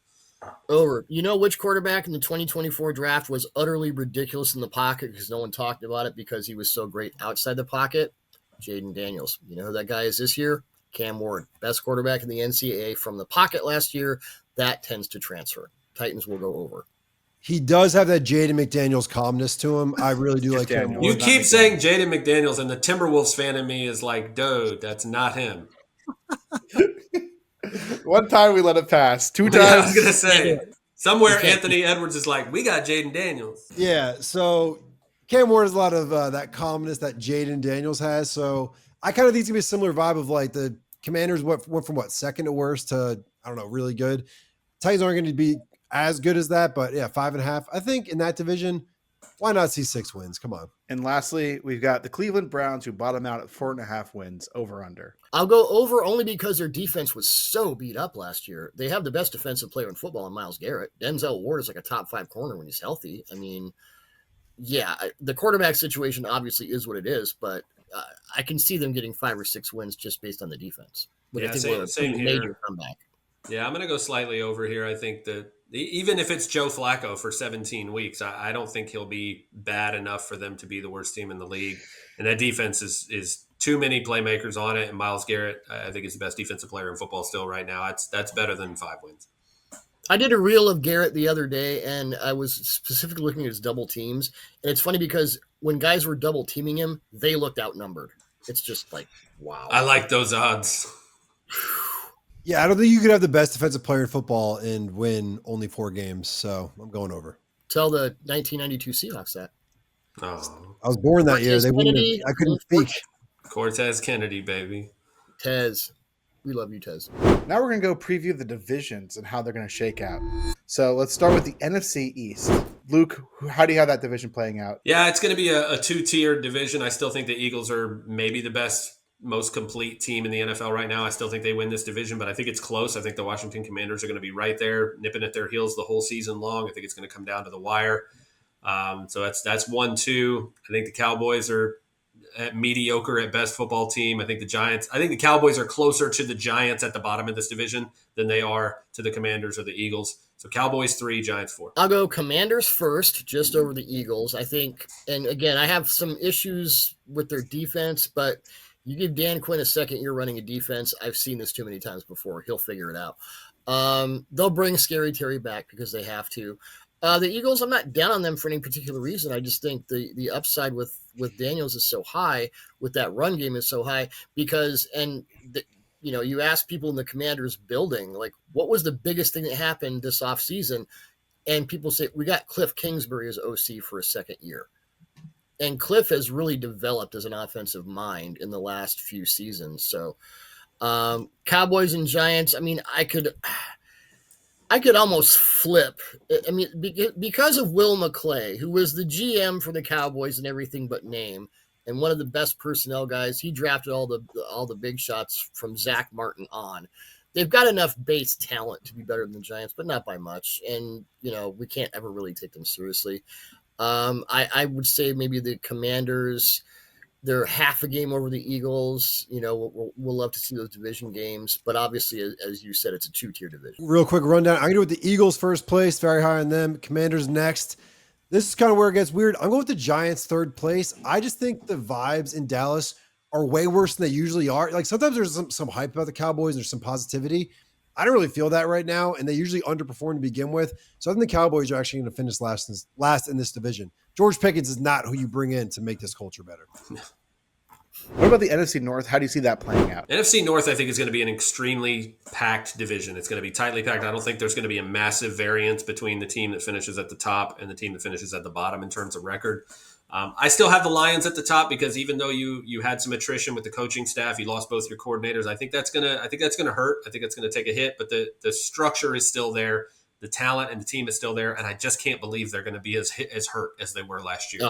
Over. You know which quarterback in the 2024 draft was utterly ridiculous in the pocket because no one talked about it because he was so great outside the pocket? Jaden Daniels. You know who that guy is this year? Cam Ward. Best quarterback in the NCAA from the pocket last year. That tends to transfer. Titans will go over. He does have that Jaden McDaniels calmness to him. I really do like Cam Ward. You keep saying Jaden McDaniels, and the Timberwolves fan in me is like, dude, that's not him. One time we let it pass. 2 times. Yeah, I was going to say, somewhere Anthony Edwards is like, we got Jaden Daniels. Yeah, so Cam Ward has a lot of that calmness that Jaden Daniels has. So I kind of think it's going to be a similar vibe of like the Commanders went from second to worst to, I don't know, really good. Titans aren't going to be as good as that, but yeah, 5.5. I think in that division, why not see 6 wins? Come on. And lastly, we've got the Cleveland Browns who bottom out at 4.5 wins over under. I'll go over only because their defense was so beat up last year. They have the best defensive player in football in Myles Garrett. Denzel Ward is like a top 5 corner when he's healthy. I mean, yeah, the quarterback situation obviously is what it is, but I can see them getting 5 or 6 wins just based on the defense. But Yeah, I think same a here. major comeback. Yeah, I'm going to go slightly over here. I think that even if it's Joe Flacco for 17 weeks, I don't think he'll be bad enough for them to be the worst team in the league. And that defense is too many playmakers on it. And Myles Garrett, I think, is the best defensive player in football still right now. That's better than 5 wins. I did a reel of Garrett the other day, and I was specifically looking at his double teams. And it's funny because when guys were double teaming him, they looked outnumbered. It's just like, wow. I like those odds. Yeah, I don't think you could have the best defensive player in football and win only 4 games. So I'm going over. Tell the 1992 Seahawks that. Oh, I was born that year. They wouldn't. I couldn't speak. Cortez Kennedy, baby. Tez. We love you, Tez. Now we're going to go preview the divisions and how they're going to shake out. So let's start with the NFC East. Luke, how do you have that division playing out? Yeah, it's going to be a 2-tiered division. I still think the Eagles are maybe the best, most complete team in the NFL right now. I still think they win this division, but I think it's close. I think the Washington Commanders are going to be right there, nipping at their heels the whole season long. I think it's going to come down to the wire. So that's 1-2. I think the Cowboys are mediocre at best football team. I think the Cowboys are closer to the Giants at the bottom of this division than they are to the Commanders or the Eagles. So Cowboys 3, Giants 4. I'll go Commanders first, just over the Eagles. I think, and again, I have some issues with their defense, but you give Dan Quinn a second year running a defense. I've seen this too many times before. He'll figure it out. They'll bring Scary Terry back because they have to. The Eagles, I'm not down on them for any particular reason. I just think the upside with Daniels is so high, with that run game is so high because, you ask people in the Commanders building, like, what was the biggest thing that happened this offseason? And people say, we got Cliff Kingsbury as OC for a second year. And Cliff has really developed as an offensive mind in the last few seasons. So Cowboys and Giants, I mean, I could almost flip. I mean, because of Will McClay, who was the GM for the Cowboys and everything but name, and one of the best personnel guys. He drafted all the big shots from Zach Martin on. They've got enough base talent to be better than the Giants, but not by much. And, we can't ever really take them seriously. I would say maybe the Commanders, they're half a game over the Eagles. We'll love to see those division games, but obviously, as you said, it's a 2-tier division. Real quick rundown. I'm going to go with the Eagles first place, very high on them. Commanders next. This is kind of where it gets weird. I'm going with the Giants third place. I just think the vibes in Dallas are way worse than they usually are. Like sometimes there's some hype about the Cowboys. There's some positivity. I don't really feel that right now, and they usually underperform to begin with. So I think the Cowboys are actually going to finish last in this division. George Pickens is not who you bring in to make this culture better. What about the NFC North? How do you see that playing out? NFC North, I think, is going to be an extremely packed division. It's going to be tightly packed. I don't think there's going to be a massive variance between the team that finishes at the top and the team that finishes at the bottom in terms of record. I still have the Lions at the top because even though you had some attrition with the coaching staff, you lost both your coordinators. I think that's gonna hurt. I think it's gonna take a hit. But the structure is still there. The talent and the team is still there, and I just can't believe they're going to be as hurt as they were last year.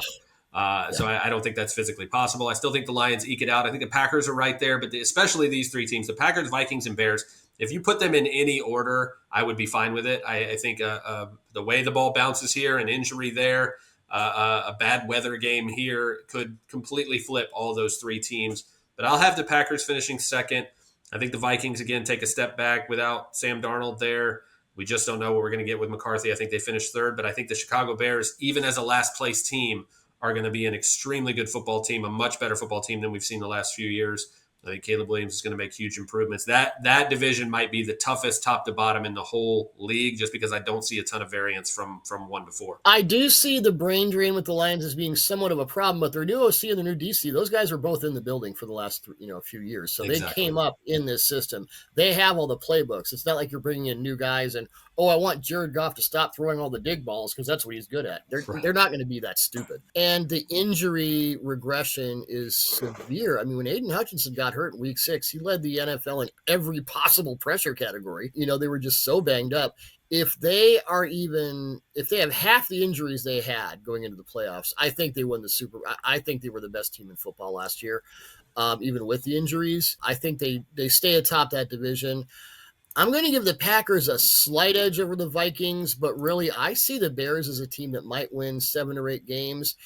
So I don't think that's physically possible. I still think the Lions eke it out. I think the Packers are right there, but especially these three teams, the Packers, Vikings, and Bears, if you put them in any order, I would be fine with it. I think the way the ball bounces here, an injury there, a bad weather game here could completely flip all those three teams. But I'll have the Packers finishing second. I think the Vikings, again, take a step back without Sam Darnold there. We just don't know what we're going to get with McCarthy. I think they finished third, but I think the Chicago Bears, even as a last-place team, are going to be an extremely good football team, a much better football team than we've seen the last few years. I think Caleb Williams is going to make huge improvements. That division might be the toughest top to bottom in the whole league just because I don't see a ton of variance from 1 to 4. I do see the brain drain with the Lions as being somewhat of a problem, but their new OC and their new DC, those guys are both in the building for the last few years. So They came up in this system. They have all the playbooks. It's not like you're bringing in new guys and, I want Jared Goff to stop throwing all the dig balls because that's what he's good at. They're not going to be that stupid. And the injury regression is severe. I mean, when Aiden Hutchinson got hurt in week 6, he led the NFL in every possible pressure category. They were just so banged up. If they have half the injuries they had going into the playoffs, I think they won the I think they were the best team in football last year, even with the injuries. I think they stay atop that division. I'm going to give the Packers a slight edge over the Vikings, but really I see the Bears as a team that might win 7 or 8 games.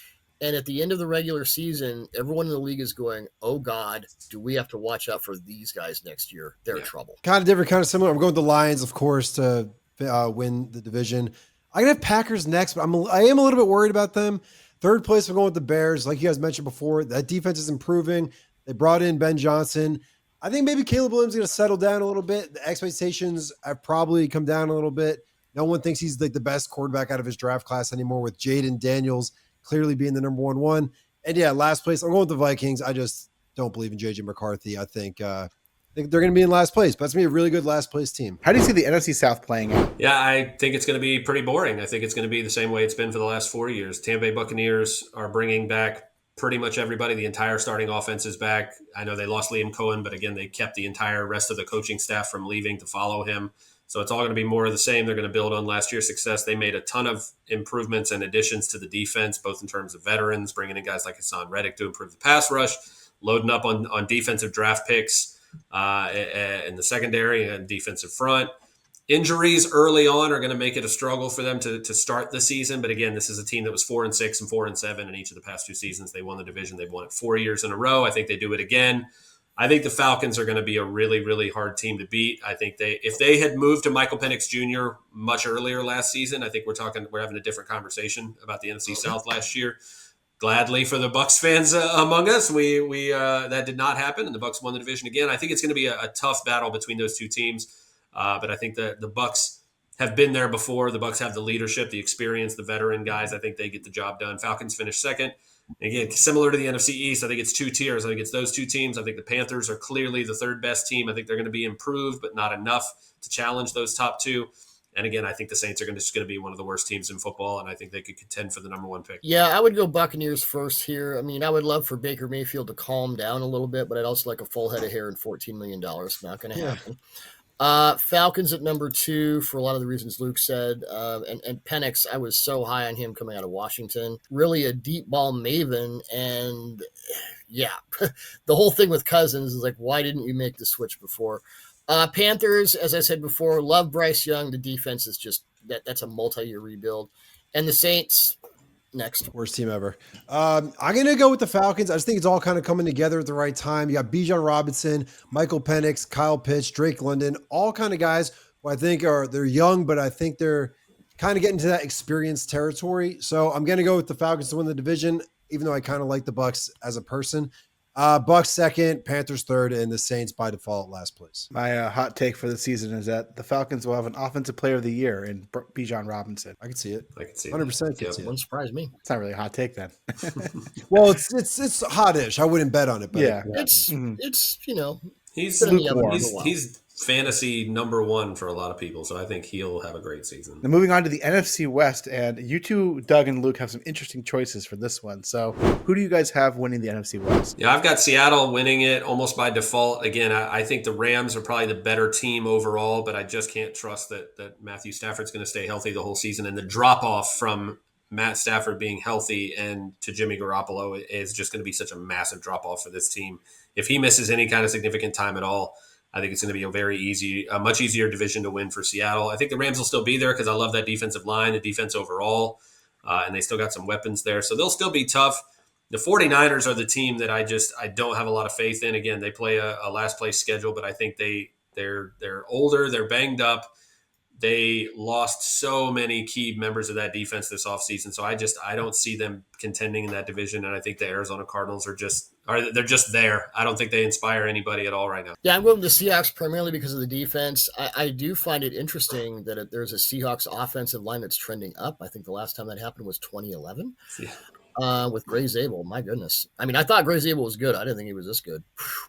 And at the end of the regular season, everyone in the league is going, oh, God, do we have to watch out for these guys next year? They're in trouble. Kind of different, kind of similar. I'm going with the Lions, of course, to win the division. I'm going to have Packers next, but I am a little bit worried about them. Third place, I'm going with the Bears. Like you guys mentioned before, that defense is improving. They brought in Ben Johnson. I think maybe Caleb Williams is going to settle down a little bit. The expectations have probably come down a little bit. No one thinks he's like the best quarterback out of his draft class anymore, with Jaden Daniels clearly being the number one. And last place, I'm going with the Vikings. I just don't believe in JJ McCarthy. I think they're going to be in last place, but it's going to be a really good last place team. How do you see the NFC South playing out? Yeah, I think it's going to be pretty boring. I think it's going to be the same way it's been for the last 4 years. Tampa Bay Buccaneers are bringing back pretty much everybody. The entire starting offense is back. I know they lost Liam Cohen, but again, they kept the entire rest of the coaching staff from leaving to follow him. So it's all going to be more of the same. They're going to build on last year's success. They made a ton of improvements and additions to the defense, both in terms of veterans, bringing in guys like Hassan Reddick to improve the pass rush, loading up on defensive draft picks in the secondary and defensive front. Injuries early on are going to make it a struggle for them to start the season. But again, this is a team that was 4-6 and 4-7 in each of the past 2 seasons. They won the division. They've won it 4 years in a row. I think they do it again. I think the Falcons are going to be a really, really hard team to beat. I think if they had moved to Michael Penix Jr. much earlier last season, I think we're having a different conversation about the NFC South last year. Gladly for the Bucs fans among us, we that did not happen, and the Bucs won the division again. I think it's going to be a tough battle between those two teams. But I think the Bucs have been there before. The Bucs have the leadership, the experience, the veteran guys. I think they get the job done. Falcons finish second. And again, similar to the NFC East, I think it's 2 tiers. I think it's those 2 teams. I think the Panthers are clearly the third best team. I think they're going to be improved, but not enough to challenge those top 2. And again, I think the Saints are just going to be one of the worst teams in football, and I think they could contend for the number 1 pick. Yeah, I would go Buccaneers first here. I mean, I would love for Baker Mayfield to calm down a little bit, but I'd also like a full head of hair and $14 million. Not going to happen. Falcons at number 2 for a lot of the reasons Luke said. And Penix, I was so high on him coming out of Washington. Really a deep ball maven. And the whole thing with Cousins is like, why didn't you make the switch before? Panthers, as I said before, love Bryce Young. The defense is just that's a multi-year rebuild. And the Saints, Next. Worst team ever. I'm going to go with the Falcons. I just think it's all kind of coming together at the right time. You got Bijan Robinson, Michael Penix, Kyle Pitts, Drake London, all kind of guys who I think they're young, but I think they're kind of getting to that experience territory. So I'm going to go with the Falcons to win the division, even though I kind of like the Bucs as a person. Bucs second, Panthers third, and the Saints by default last place. My hot take for the season is that the Falcons will have an offensive player of the year in Bijan Robinson. I can see it. I can see 100% it. see it. Wouldn't surprise me. It's not really a hot take then. Well, it's hot-ish. I wouldn't bet on it, but Yeah. It's He's been in the oven for a he's, while. he's fantasy number one for a lot of people, so I think he'll have a great season. Now moving on to the NFC West, and you two, Doug and Luke, have some interesting choices for this one. So who do you guys have winning the NFC West? Yeah, I've got Seattle winning it almost by default. Again, I think the Rams are probably the better team overall, but I just can't trust that Matthew Stafford's going to stay healthy the whole season. And the drop-off from Matt Stafford being healthy and to Jimmy Garoppolo is just going to be such a massive drop-off for this team. If he misses any kind of significant time at all, I think it's going to be a much easier division to win for Seattle. I think the Rams will still be there because I love that defensive line, the defense overall, and they still got some weapons there. So they'll still be tough. The 49ers are the team that I don't have a lot of faith in. Again, they play a last place schedule, but I think they're older, they're banged up. They lost so many key members of that defense this offseason. So I don't see them contending in that division. And I think the Arizona Cardinals they're just there. I don't think they inspire anybody at all right now. Yeah, I'm going with the Seahawks primarily because of the defense. I do find it interesting that there's a Seahawks offensive line that's trending up. I think the last time that happened was 2011. Yeah. With Gray Zabel. My goodness. I mean, I thought Gray Zabel was good. I didn't think he was this good.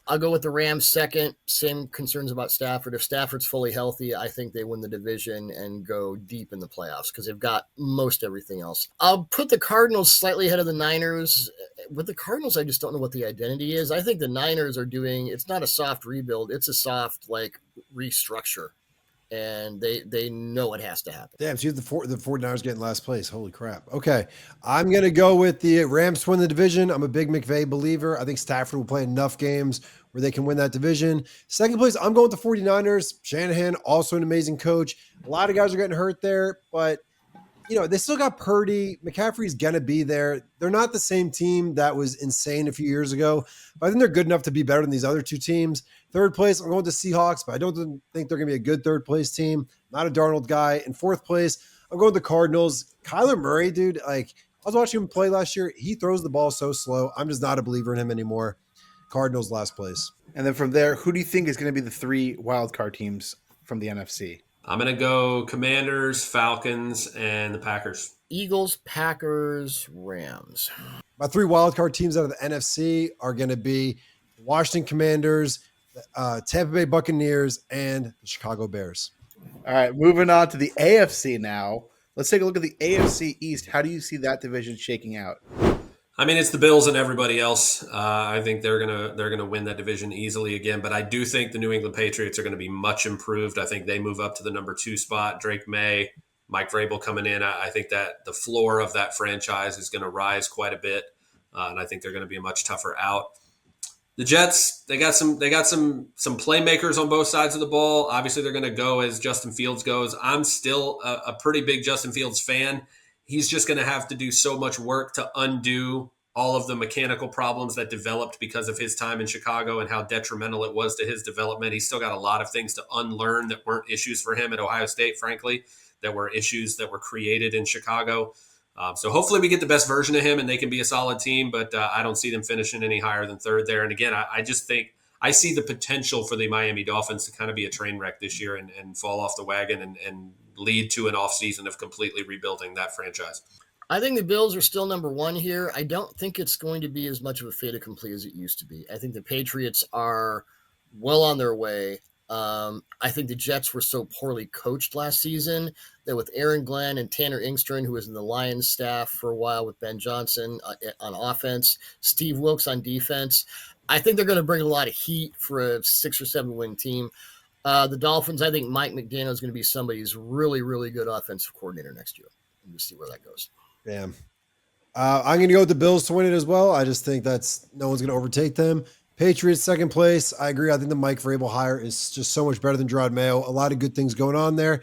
I'll go with the Rams second. Same concerns about Stafford. If Stafford's fully healthy, I think they win the division and go deep in the playoffs because they've got most everything else. I'll put the Cardinals slightly ahead of the Niners. With the Cardinals, I just don't know what the identity is. I think the Niners are it's not a soft rebuild. It's a soft, restructure. And they know it has to happen. Damn, so you have the 49ers getting last place. Holy crap. Okay, I'm going to go with the Rams to win the division. I'm a big McVay believer. I think Stafford will play enough games where they can win that division. Second place, I'm going with the 49ers. Shanahan, also an amazing coach. A lot of guys are getting hurt there, but they still got Purdy. McCaffrey's going to be there. They're not the same team that was insane a few years ago, but I think they're good enough to be better than these other two teams. Third place, I'm going to Seahawks, but I don't think they're going to be a good third place team. Not a Darnold guy. In fourth place, I'm going to the Cardinals. Kyler Murray, dude, I was watching him play last year. He throws the ball so slow. I'm just not a believer in him anymore. Cardinals last place. And then from there, who do you think is going to be the three wildcard teams from the NFC? I'm going to go Commanders, Falcons, and the Packers. Eagles, Packers, Rams. My three wildcard teams out of the NFC are going to be Washington Commanders, Tampa Bay Buccaneers, and the Chicago Bears. All right, moving on to the AFC now. Let's take a look at the AFC East. How do you see that division shaking out? I mean, it's the Bills and everybody else. I think they're gonna win that division easily again. But I do think the New England Patriots are going to be much improved. I think they move up to the number 2 spot. Drake May, Mike Vrabel coming in. I think that the floor of that franchise is going to rise quite a bit, and I think they're going to be a much tougher out. The Jets, they got some playmakers on both sides of the ball. Obviously, they're going to go as Justin Fields goes. I'm still a pretty big Justin Fields fan. He's just going to have to do so much work to undo all of the mechanical problems that developed because of his time in Chicago and how detrimental it was to his development. He's still got a lot of things to unlearn that weren't issues for him at Ohio State, frankly, that were issues that were created in Chicago. So hopefully we get the best version of him and they can be a solid team, but I don't see them finishing any higher than third there. And again, I just think I see the potential for the Miami Dolphins to kind of be a train wreck this year and fall off the wagon and lead to an offseason of completely rebuilding that franchise. I think the Bills are still number 1 here. I don't think it's going to be as much of a fait accompli as it used to be. I think the Patriots are well on their way. I think the Jets were so poorly coached last season that with Aaron Glenn and Tanner Engstrand, who was in the Lions staff for a while with Ben Johnson on offense, Steve Wilkes on defense, I think they're going to bring a lot of heat for a 6 or 7 win team. The Dolphins, I think Mike McDaniel is going to be somebody's really, really good offensive coordinator next year. We'll see where that goes. Damn. I'm going to go with the Bills to win it as well. I just think no one's going to overtake them. Patriots, second place. I agree. I think the Mike Vrabel hire is just so much better than Gerard Mayo. A lot of good things going on there.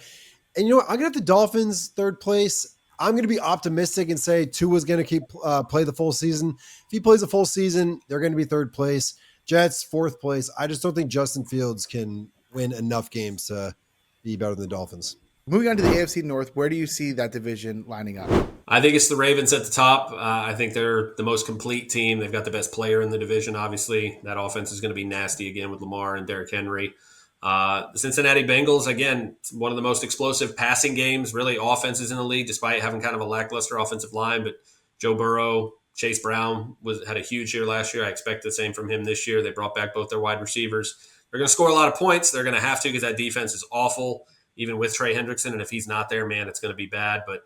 And you know what? I'm going to have the Dolphins third place. I'm going to be optimistic and say Tua's going to play the full season. If he plays the full season, they're going to be third place. Jets, fourth place. I just don't think Justin Fields can win enough games to be better than the Dolphins. Moving on to the AFC North, where do you see that division lining up? I think it's the Ravens at the top. I think they're the most complete team. They've got the best player in the division, obviously. That offense is going to be nasty again with Lamar and Derrick Henry. The Cincinnati Bengals, again, one of the most explosive passing games, really offenses in the league, despite having kind of a lackluster offensive line. But Joe Burrow, Chase Brown had a huge year last year. I expect the same from him this year. They brought back both their wide receivers. They're going to score a lot of points. They're going to have to because that defense is awful, even with Trey Hendrickson. And if he's not there, man, it's going to be bad. But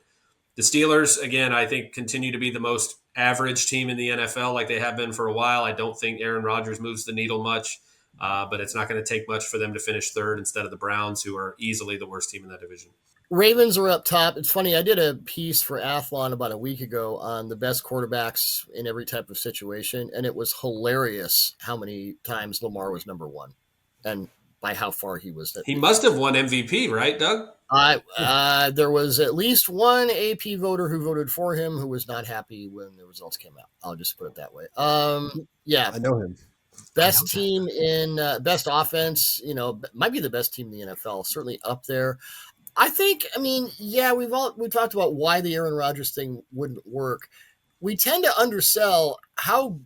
the Steelers, again, I think continue to be the most average team in the NFL like they have been for a while. I don't think Aaron Rodgers moves the needle much. But it's not going to take much for them to finish third instead of the Browns, who are easily the worst team in that division. Ravens are up top. It's funny. I did a piece for Athlon about a week ago on the best quarterbacks in every type of situation, and it was hilarious how many times Lamar was number one and by how far he was. He must have won MVP, right, Doug? There was at least one AP voter who voted for him who was not happy when the results came out. I'll just put it that way. Yeah. I know him. Best team in best offense, might be the best team in the NFL, certainly up there. I think, we've talked about why the Aaron Rodgers thing wouldn't work. We tend to undersell how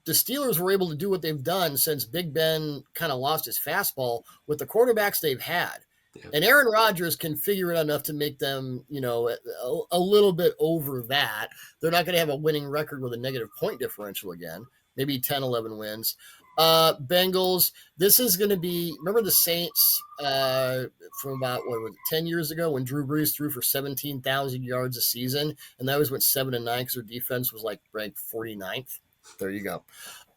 the Steelers were able to do what they've done since Big Ben kind of lost his fastball with the quarterbacks they've had. Yeah. And Aaron Rodgers can figure it out enough to make them, a little bit over that. They're not going to have a winning record with a negative point differential again. Maybe 10, 11 wins. Bengals, this is going to be, remember the Saints from about, 10 years ago when Drew Brees threw for 17,000 yards a season, and that was went 7-9 because their defense was ranked 49th. There you go.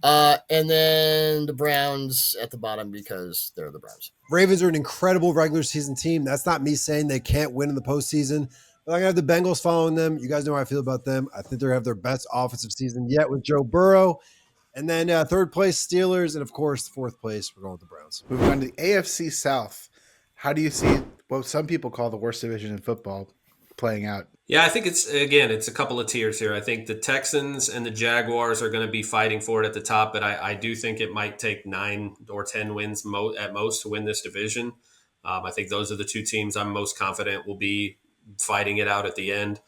And then the Browns at the bottom because they're the Browns. Ravens are an incredible regular season team. That's not me saying they can't win in the postseason. But I have the Bengals following them. You guys know how I feel about them. I think they have their best offensive season yet with Joe Burrow. And then third place, Steelers. And, of course, fourth place, we're going with the Browns. Moving on to the AFC South. How do you see what some people call the worst division in football playing out? Yeah, I think it's a couple of tiers here. I think the Texans and the Jaguars are going to be fighting for it at the top, but I do think it might take 9 or 10 wins at most to win this division. I think those are the two teams I'm most confident will be fighting it out at the end.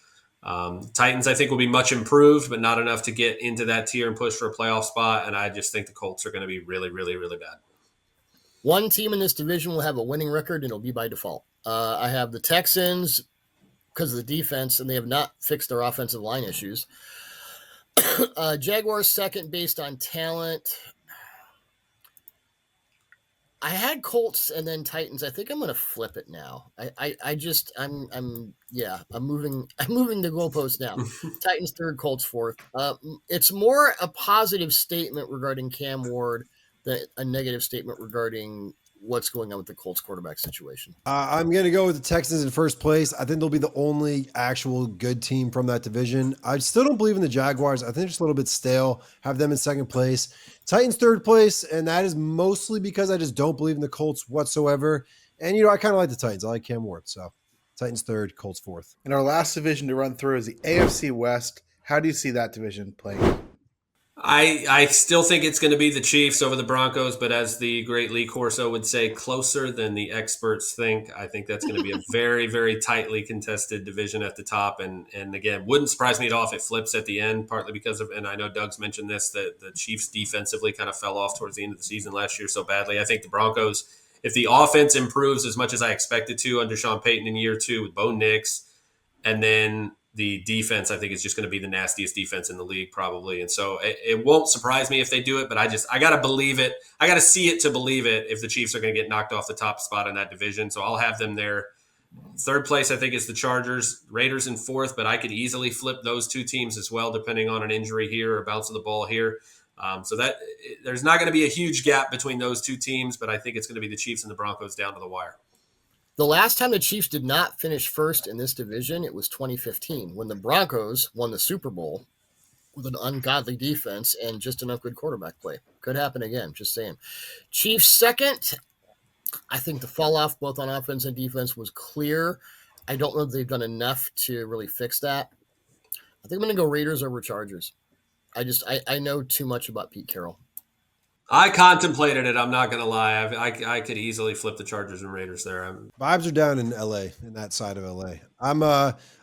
Titans, I think, will be much improved, but not enough to get into that tier and push for a playoff spot. And I just think the Colts are going to be really, really, really bad. One team in this division will have a winning record, and it'll be by default. I have the Texans because of the defense, and they have not fixed their offensive line issues. Jaguars second based on talent. I had Colts and then Titans. I think I'm going to flip it now. I'm moving the goalpost now. Titans third, Colts fourth. It's more a positive statement regarding Cam Ward than a negative statement regarding what's going on with the Colts quarterback situation. I'm going to go with the Texans in first place. I think they'll be the only actual good team from that division. I still don't believe in the Jaguars. I think they're just a little bit stale. Have them in second place. Titans third place, and that is mostly because I just don't believe in the Colts whatsoever. And, I kind of like the Titans. I like Cam Ward. So Titans third, Colts fourth. And our last division to run through is the AFC West. How do you see that division playing out? I still think it's going to be the Chiefs over the Broncos, but as the great Lee Corso would say, closer than the experts think. I think that's going to be a very, very tightly contested division at the top. And again, wouldn't surprise me at all if it flips at the end, partly because of, and I know Doug's mentioned this, that the Chiefs defensively kind of fell off towards the end of the season last year so badly. I think the Broncos, if the offense improves as much as I expect it to under Sean Payton in year 2 with Bo Nix, and then the defense, I think, is just going to be the nastiest defense in the league probably. And so it won't surprise me if they do it, but I got to believe it. I got to see it to believe it if the Chiefs are going to get knocked off the top spot in that division. So I'll have them there. Third place, I think, is the Chargers. Raiders in fourth, but I could easily flip those two teams as well, depending on an injury here or bounce of the ball here. So that there's not going to be a huge gap between those two teams, but I think it's going to be the Chiefs and the Broncos down to the wire. The last time the Chiefs did not finish first in this division, it was 2015 when the Broncos won the Super Bowl with an ungodly defense and just enough good quarterback play. Could happen again, just saying. Chiefs second. I think the fall off both on offense and defense was clear. I don't know that they've done enough to really fix that. I think I'm going to go Raiders over Chargers. I know too much about Pete Carroll. I contemplated it. I'm not going to lie. I could easily flip the Chargers and Raiders there. Vibes are down in LA, in that side of LA.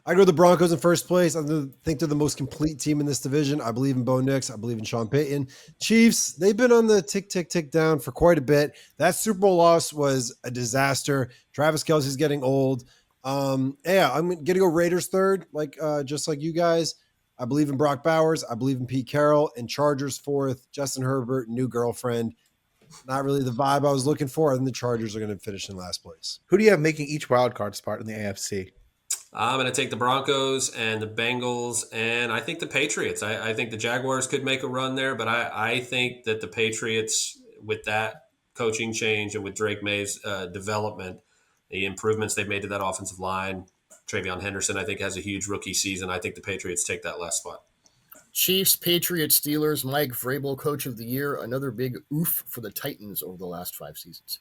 I go the Broncos in first place. I think they're the most complete team in this division. I believe in Bo Nix. I believe in Sean Payton. Chiefs, they've been on the tick down for quite a bit. That Super Bowl loss was a disaster. Travis Kelce's getting old. I'm going to go Raiders third, just like you guys. I believe in Brock Bowers. I believe in Pete Carroll. And Chargers fourth, Justin Herbert, new girlfriend. Not really the vibe I was looking for. I think the Chargers are going to finish in last place. Who do you have making each wild card spot in the AFC? I'm going to take the Broncos and the Bengals, and I think the Patriots. I think the Jaguars could make a run there, but I think that the Patriots, with that coaching change and with Drake May's development, the improvements they've made to that offensive line, Travion Henderson, I think, has a huge rookie season. I think the Patriots take that last spot. Chiefs, Patriots, Steelers, Mike Vrabel, Coach of the Year. Another big oof for the Titans over the last 5 seasons.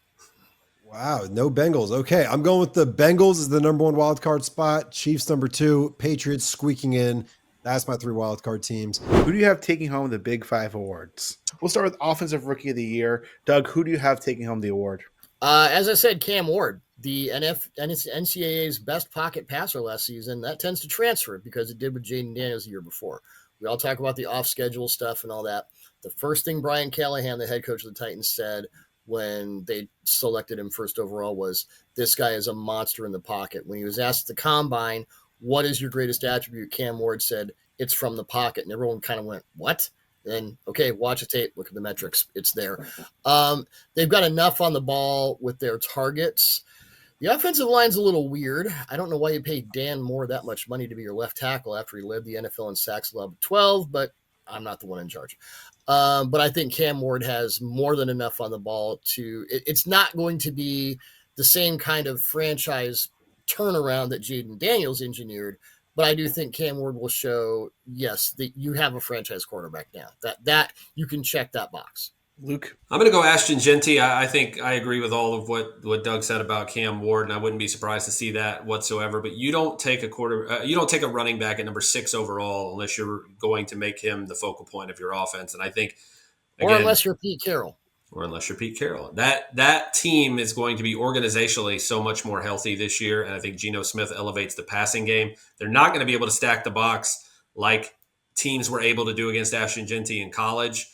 Wow, no Bengals. Okay, I'm going with the Bengals as the number 1 wild card spot. Chiefs number 2, Patriots squeaking in. That's my 3 wild card teams. Who do you have taking home the Big 5 awards? We'll start with Offensive Rookie of the Year. Doug, who do you have taking home the award? As I said, Cam Ward, the NCAA's best pocket passer last season. That tends to transfer because it did with Jaden Daniels the year before. We all talk about the off-schedule stuff and all that. The first thing Brian Callahan, the head coach of the Titans, said when they selected him first overall was, this guy is a monster in the pocket. When he was asked at the combine, what is your greatest attribute? Cam Ward said, it's from the pocket. And everyone kind of went, what? Then, okay, watch the tape, look at the metrics. It's there. They've got enough on the ball with their targets. The offensive line's a little weird. I don't know why you paid Dan Moore that much money to be your left tackle after he led the NFL in sacks level 12, but I'm not the one in charge. But I think Cam Ward has more than enough on the ball to – it's not going to be the same kind of franchise turnaround that Jaden Daniels engineered, but I do think Cam Ward will show, yes, that you have a franchise quarterback now. That you can check that box. Luke? I'm going to go Ashton Jeanty. I think I agree with all of what Doug said about Cam Ward, and I wouldn't be surprised to see that whatsoever. But you don't take a running back at number 6 overall unless you're going to make him the focal point of your offense. And I think, again, or unless you're Pete Carroll. That team is going to be organizationally so much more healthy this year, and I think Geno Smith elevates the passing game. They're not going to be able to stack the box like teams were able to do against Ashton Jeanty in college.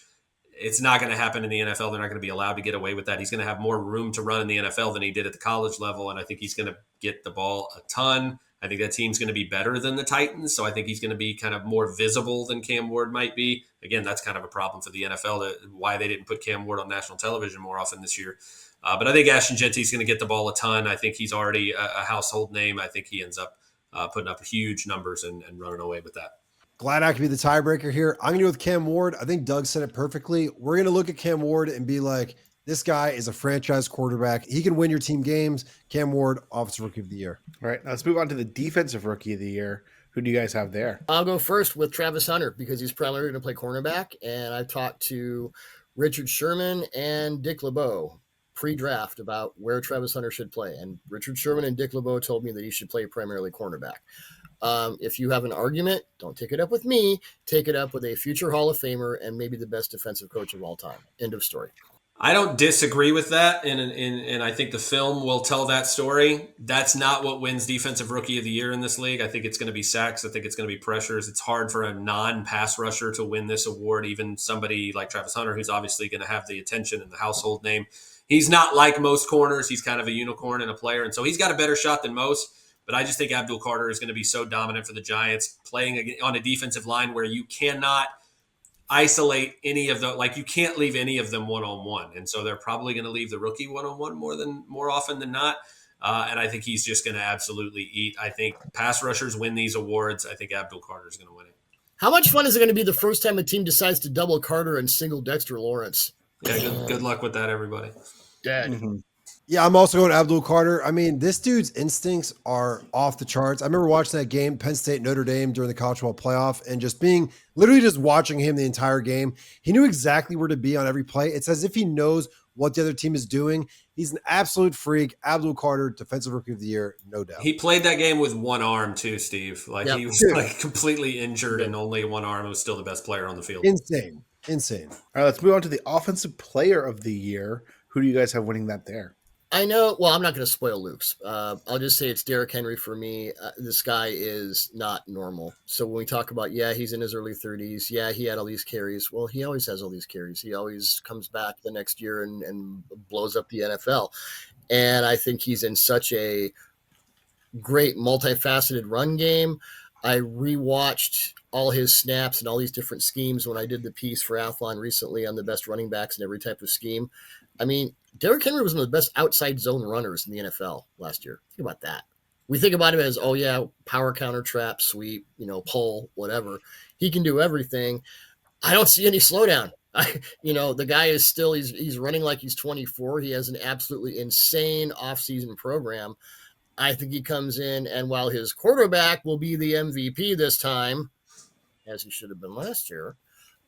It's not going to happen in the NFL. They're not going to be allowed to get away with that. He's going to have more room to run in the NFL than he did at the college level, and I think he's going to get the ball a ton. I think that team's going to be better than the Titans, so I think he's going to be kind of more visible than Cam Ward might be. Again, that's kind of a problem for the NFL, why they didn't put Cam Ward on national television more often this year. But I think Ashton Jeanty's going to get the ball a ton. I think he's already a household name. I think he ends up putting up huge numbers and running away with that. Glad I could be the tiebreaker here. I'm going to go with Cam Ward. I think Doug said it perfectly. We're going to look at Cam Ward and be like, this guy is a franchise quarterback. He can win your team games. Cam Ward, Offensive Rookie of the Year. All right, now let's move on to the Defensive Rookie of the Year. Who do you guys have there? I'll go first with Travis Hunter because he's primarily going to play cornerback. And I've talked to Richard Sherman and Dick LeBeau pre-draft about where Travis Hunter should play. And Richard Sherman and Dick LeBeau told me that he should play primarily cornerback. If you have an argument, don't take it up with me. Take it up with a future Hall of Famer and maybe the best defensive coach of all time. End of story. I don't disagree with that, and I think the film will tell that story. That's not what wins Defensive Rookie of the Year in this league. I think it's going to be sacks. I think it's going to be pressures. It's hard for a non-pass rusher to win this award, even somebody like Travis Hunter, who's obviously going to have the attention and the household name. He's not like most corners. He's kind of a unicorn and a player, and so he's got a better shot than most. But I just think Abdul Carter is going to be so dominant for the Giants, playing on a defensive line where you cannot isolate any of you can't leave any of them one-on-one. And so they're probably going to leave the rookie one-on-one more often than not. And I think he's just going to absolutely eat. I think pass rushers win these awards. I think Abdul Carter is going to win it. How much fun is it going to be the first time a team decides to double Carter and single Dexter Lawrence? Yeah, good luck with that, everybody. Dead. Mm-hmm. Yeah, I'm also going Abdul Carter. I mean, this dude's instincts are off the charts. I remember watching that game, Penn State, Notre Dame, during the college football playoff, and just literally watching him the entire game. He knew exactly where to be on every play. It's as if he knows what the other team is doing. He's an absolute freak. Abdul Carter, Defensive Rookie of the Year, no doubt. He played that game with one arm too, Steve. Like Yep. he was like completely injured and only one arm and was still the best player on the field. Insane. All right, let's move on to the Offensive Player of the Year. Who do you guys have winning that there? I know. Well, I'm not going to spoil Luke's. I'll just say it's Derrick Henry for me. This guy is not normal. So when we talk about, he's in his early 30s. Yeah, he had all these carries. Well, he always has all these carries. He always comes back the next year and blows up the NFL. And I think he's in such a great multifaceted run game. I rewatched all his snaps and all these different schemes when I did the piece for Athlon recently on the best running backs in every type of scheme. I mean, Derrick Henry was one of the best outside zone runners in the NFL last year. Think about that. We think about him as, power counter, trap, sweep, pull, whatever. He can do everything. I don't see any slowdown. The guy is still, he's running like he's 24. He has an absolutely insane offseason program. I think he comes in, and while his quarterback will be the MVP this time, as he should have been last year,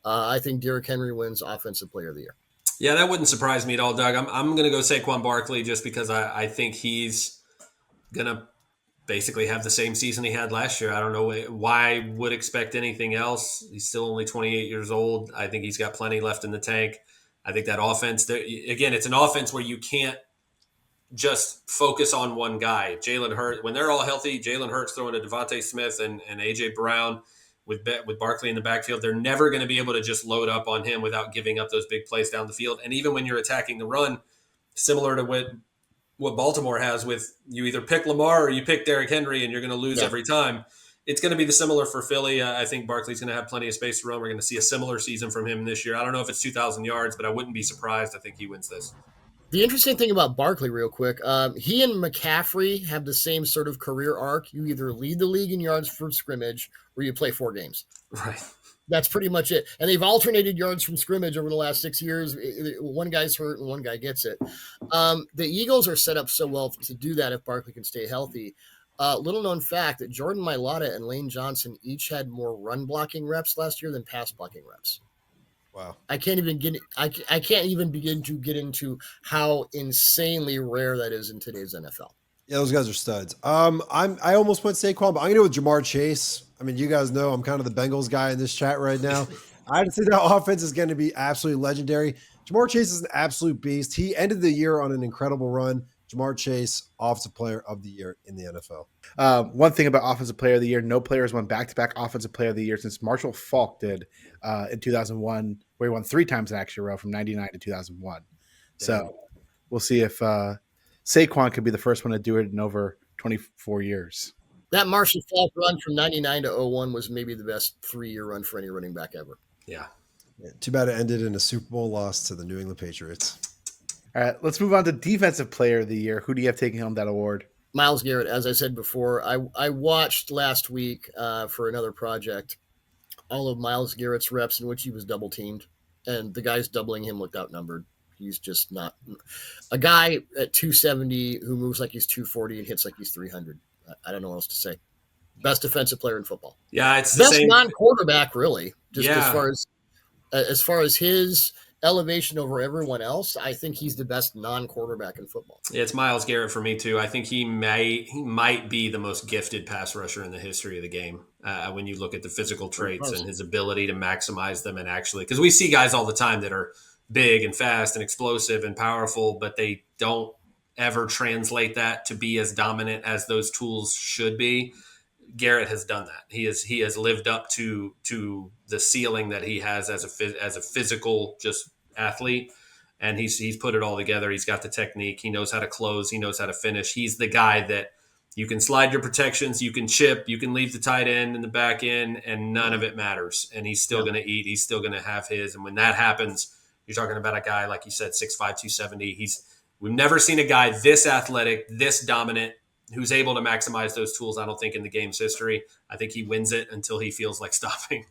I think Derrick Henry wins Offensive Player of the Year. Yeah, that wouldn't surprise me at all, Doug. I'm going to go Saquon Barkley just because I think he's going to basically have the same season he had last year. I don't know why would expect anything else. He's still only 28 years old. I think he's got plenty left in the tank. I think that offense, again, it's an offense where you can't just focus on one guy. Jalen Hurts, when they're all healthy, Jalen Hurts throwing to Dante Smith and A.J. Brown with Barkley in the backfield, they're never going to be able to just load up on him without giving up those big plays down the field. And even when you're attacking the run, similar to what Baltimore has with you either pick Lamar or you pick Derrick Henry and you're going to lose every time. It's going to be the similar for Philly. I think Barkley's going to have plenty of space to run. We're going to see a similar season from him this year. I don't know if it's 2,000 yards, but I wouldn't be surprised. I think he wins this. The interesting thing about Barkley, real quick, he and McCaffrey have the same sort of career arc. You either lead the league in yards from scrimmage or you play 4 games. Right. That's pretty much it. And they've alternated yards from scrimmage over the last 6 years. One guy's hurt and one guy gets it. The Eagles are set up so well to do that if Barkley can stay healthy. Little known fact that Jordan Mailata and Lane Johnson each had more run blocking reps last year than pass blocking reps. Wow. I can't even begin to get into how insanely rare that is in today's NFL. Yeah, those guys are studs. I almost went Saquon, but I'm gonna go with Jamar Chase. I mean, you guys know I'm kind of the Bengals guy in this chat right now. I just think that offense is going to be absolutely legendary. Jamar Chase is an absolute beast. He ended the year on an incredible run. Jamar Chase, Offensive Player of the Year in the NFL. One thing about Offensive Player of the Year, no players won back-to-back Offensive Player of the Year since Marshall Faulk did in 2001, where he won 3 times in actual row from 99 to 2001. So we'll see if Saquon could be the first one to do it in over 24 years. That Marshall Faulk run from 99 to 01 was maybe the best 3-year run for any running back ever. Yeah. Too bad it ended in a Super Bowl loss to the New England Patriots. All right, let's move on to Defensive Player of the Year. Who do you have taking home that award? Myles Garrett, as I said before, I watched last week for another project all of Myles Garrett's reps in which he was double teamed, and the guys doubling him looked outnumbered. He's just not a guy at 270 who moves like he's 240 and hits like he's 300. I don't know what else to say. Best defensive player in football. Yeah, it's the best same non-quarterback, really. Just as far as his elevation over everyone else, I think he's the best non-quarterback in football. Yeah, it's Myles Garrett for me too. I think he might be the most gifted pass rusher in the history of the game. When you look at the physical traits and his ability to maximize them, and actually, because we see guys all the time that are big and fast and explosive and powerful, but they don't ever translate that to be as dominant as those tools should be. Garrett has done that. He has lived up to the ceiling that he has as a physical just athlete, and he's put it all together. He's got the technique. He knows how to close. He knows how to finish. He's the guy that you can slide your protections, you can chip, you can leave the tight end in the back end, and none of it matters. And he's still going to eat. He's still going to have his. And when that happens, you're talking about a guy, like you said, 6'5", 270. We've never seen a guy this athletic, this dominant, who's able to maximize those tools, I don't think, in the game's history. I think he wins it until he feels like stopping.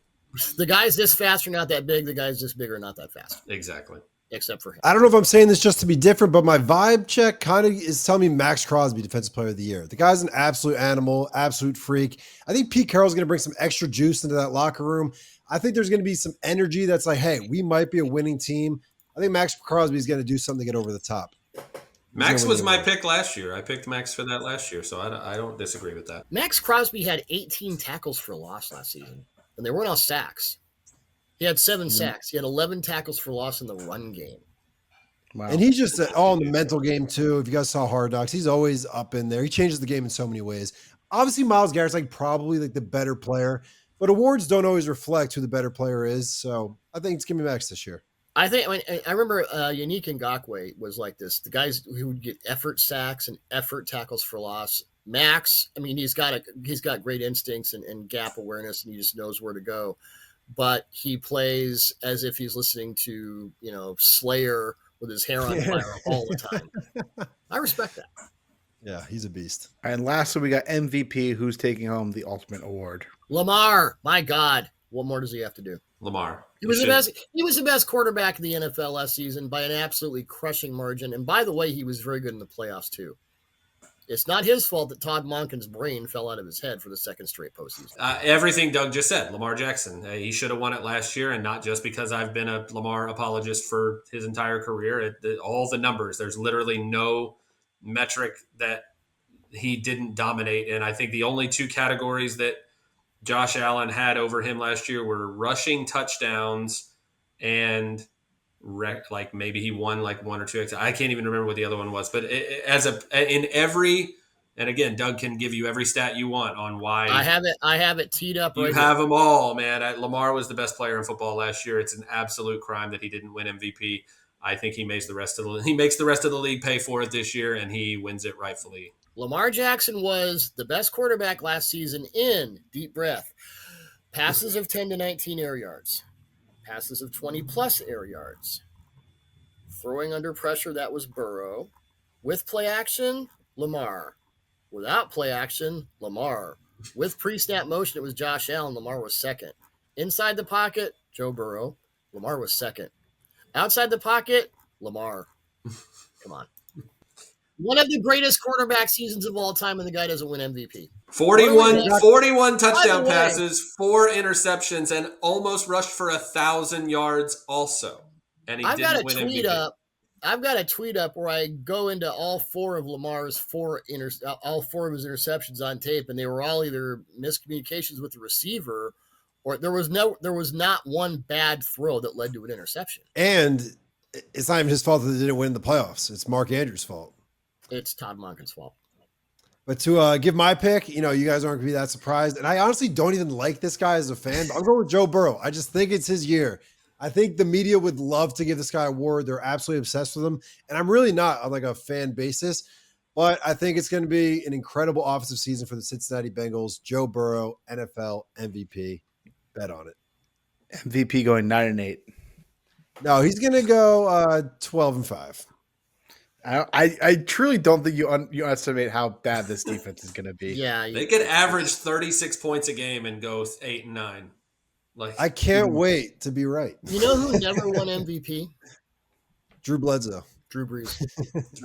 The guys this fast are not that big. The guys this big are not that fast. Exactly. Except for him. I don't know if I'm saying this just to be different, but my vibe check kind of is telling me Max Crosby, Defensive Player of the Year. The guy's an absolute animal, absolute freak. I think Pete Carroll's going to bring some extra juice into that locker room. I think there's going to be some energy that's like, hey, we might be a winning team. I I think Max Crosby is going to do something to get over the top. Max was my pick last year. I picked Max for that last year, so I don't disagree with that. Max Crosby had 18 tackles for loss last season, and they weren't all sacks. He had 7 sacks. He had 11 tackles for loss in the run game. Wow. And he's just all in the mental game, too. If you guys saw Hard Knocks, he's always up in there. He changes the game in so many ways. Obviously, Myles Garrett's probably the better player, but awards don't always reflect who the better player is. So I think it's going to be Max this year. I remember Yannick Ngakoue was like this. The guys who would get effort sacks and effort tackles for loss. Max, he's got great instincts and gap awareness, and he just knows where to go. But he plays as if he's listening to, Slayer with his hair on fire all the time. I respect that. Yeah, he's a beast. And lastly, we got MVP. Who's taking home the ultimate award? Lamar. My God. What more does he have to do? Lamar. He was the best quarterback in the NFL last season by an absolutely crushing margin. And by the way, he was very good in the playoffs too. It's not his fault that Todd Monken's brain fell out of his head for the second straight postseason. Everything Doug just said, Lamar Jackson. He should have won it last year, and not just because I've been a Lamar apologist for his entire career. All the numbers, there's literally no metric that he didn't dominate. And I think the only 2 categories that Josh Allen had over him last year were rushing touchdowns and maybe he won 1 or 2. I can't even remember what the other one was, but and again, Doug can give you every stat you want on why. I have it teed up. You have them all, man. Lamar was the best player in football last year. It's an absolute crime that he didn't win MVP. I think he makes the rest of the league pay for it this year, and he wins it rightfully. Lamar Jackson was the best quarterback last season in, deep breath, passes of 10 to 19 air yards, passes of 20-plus air yards, throwing under pressure, that was Burrow. With play action, Lamar. Without play action, Lamar. With pre-snap motion, it was Josh Allen. Lamar was second. Inside the pocket, Joe Burrow. Lamar was second. Outside the pocket, Lamar. Come on. One of the greatest quarterback seasons of all time, and the guy doesn't win MVP. 41 touchdown passes, 4 interceptions, and almost rushed for 1,000 yards also. And he didn't win MVP. I've got a tweet up where I go into all 4 of Lamar's 4 all 4 of his interceptions on tape, and they were all either miscommunications with the receiver, or there was not one bad throw that led to an interception. And it's not even his fault that they didn't win the playoffs. It's Mark Andrews' fault. It's Todd Monken's fault. But to give my pick, you guys aren't going to be that surprised. And I honestly don't even like this guy as a fan. But I'm going with Joe Burrow. I just think it's his year. I think the media would love to give this guy an award. They're absolutely obsessed with him. And I'm really not on a fan basis. But I think it's going to be an incredible offensive season for the Cincinnati Bengals. Joe Burrow, NFL MVP. Bet on it. MVP going 9-8. No, he's going to go 12-5. I truly don't think you estimate how bad this defense is going to be. Yeah, they could average 36 points a game and go 8-9. I can't wait to be right. You know who never won MVP? Drew Bledsoe. Drew Brees.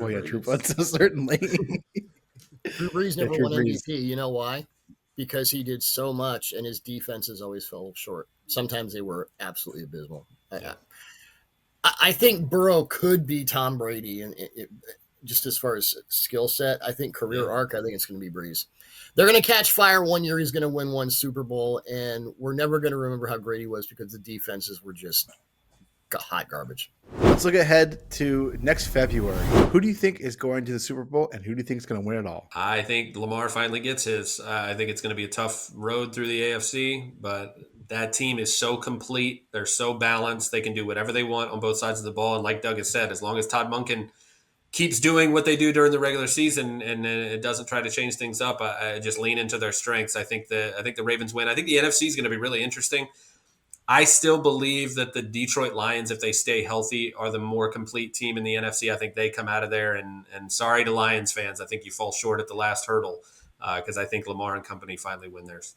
Oh yeah, Drew Bledsoe certainly. Drew Brees never won MVP. You know why? Because he did so much, and his defenses always fell short. Sometimes they were absolutely abysmal. I think Burrow could be Tom Brady, and just as far as skill set, I think career arc, I think it's going to be Breeze. They're going to catch fire one year. He's going to win 1 Super Bowl, and we're never going to remember how great he was because the defenses were just hot garbage. Let's look ahead to next February. Who do you think is going to the Super Bowl, and who do you think is going to win it all? I think Lamar finally gets his. I think it's going to be a tough road through the AFC, but that team is so complete. They're so balanced. They can do whatever they want on both sides of the ball. And like Doug has said, as long as Todd Monken keeps doing what they do during the regular season and it doesn't try to change things up, I just lean into their strengths. I think the Ravens win. I think the NFC is going to be really interesting. I still believe that the Detroit Lions, if they stay healthy, are the more complete team in the NFC. I think they come out of there. And sorry to Lions fans, I think you fall short at the last hurdle because I think Lamar and company finally win theirs.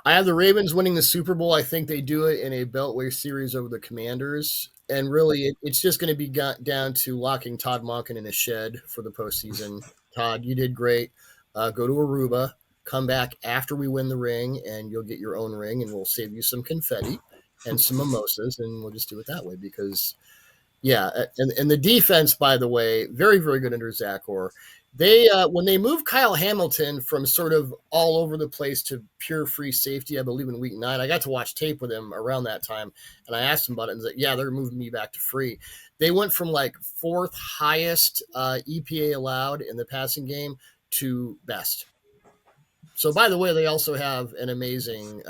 I have the Ravens winning the Super Bowl. I think they do it in a Beltway series over the Commanders. And really, it's just going to be down to locking Todd Monken in a shed for the postseason. Todd, you did great. Go to Aruba, come back after we win the ring, and you'll get your own ring, and we'll save you some confetti and some mimosas, and we'll just do it that way because, Yeah, and the defense, by the way, very, very good under Zach Orr. They when they moved Kyle Hamilton from sort of all over the place to pure free safety, I believe in week 9. I got to watch tape with him around that time, and I asked him about it, and he said, "Yeah, they're moving me back to free." They went from like 4th highest EPA allowed in the passing game to best. So, by the way, they also have an amazing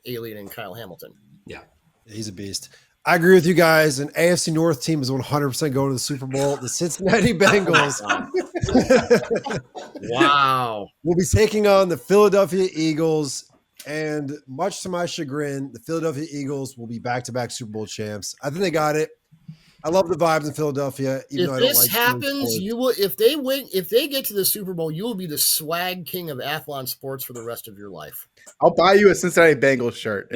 alien in Kyle Hamilton. Yeah, he's a beast. I agree with you guys. An AFC North team is 100% going to the Super Bowl. The Cincinnati Bengals. Wow. Will be taking on the Philadelphia Eagles. And much to my chagrin, the Philadelphia Eagles will be back-to-back Super Bowl champs. I think they got it. I love the vibes in Philadelphia. Even if this happens, you will. If they win, if they get to the Super Bowl, you will be the swag king of Athlon Sports for the rest of your life. I'll buy you a Cincinnati Bengals shirt.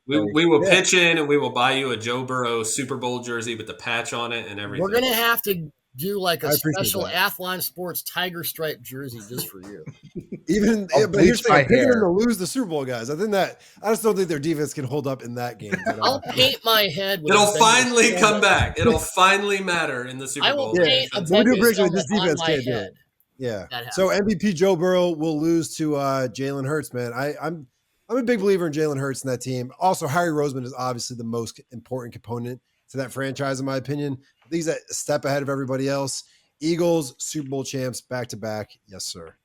We will pitch in and we will buy you a Joe Burrow Super Bowl jersey with the patch on it and everything. We're gonna have to do like a special Athlon Sports tiger stripe jersey just for you. But here's the thing, I'm picking them to lose the Super Bowl, guys. I just don't think their defense can hold up in that game. I'll paint my head. It'll finally come back. It'll finally matter in the Super Bowl. I will paint a this defense can't do it. Yeah. So MVP Joe Burrow will lose to Jalen Hurts, man. I'm a big believer in Jalen Hurts in that team. Also, Harry Roseman is obviously the most important component to that franchise, in my opinion. I think he's a step ahead of everybody else. Eagles, Super Bowl champs, back-to-back. Yes, sir.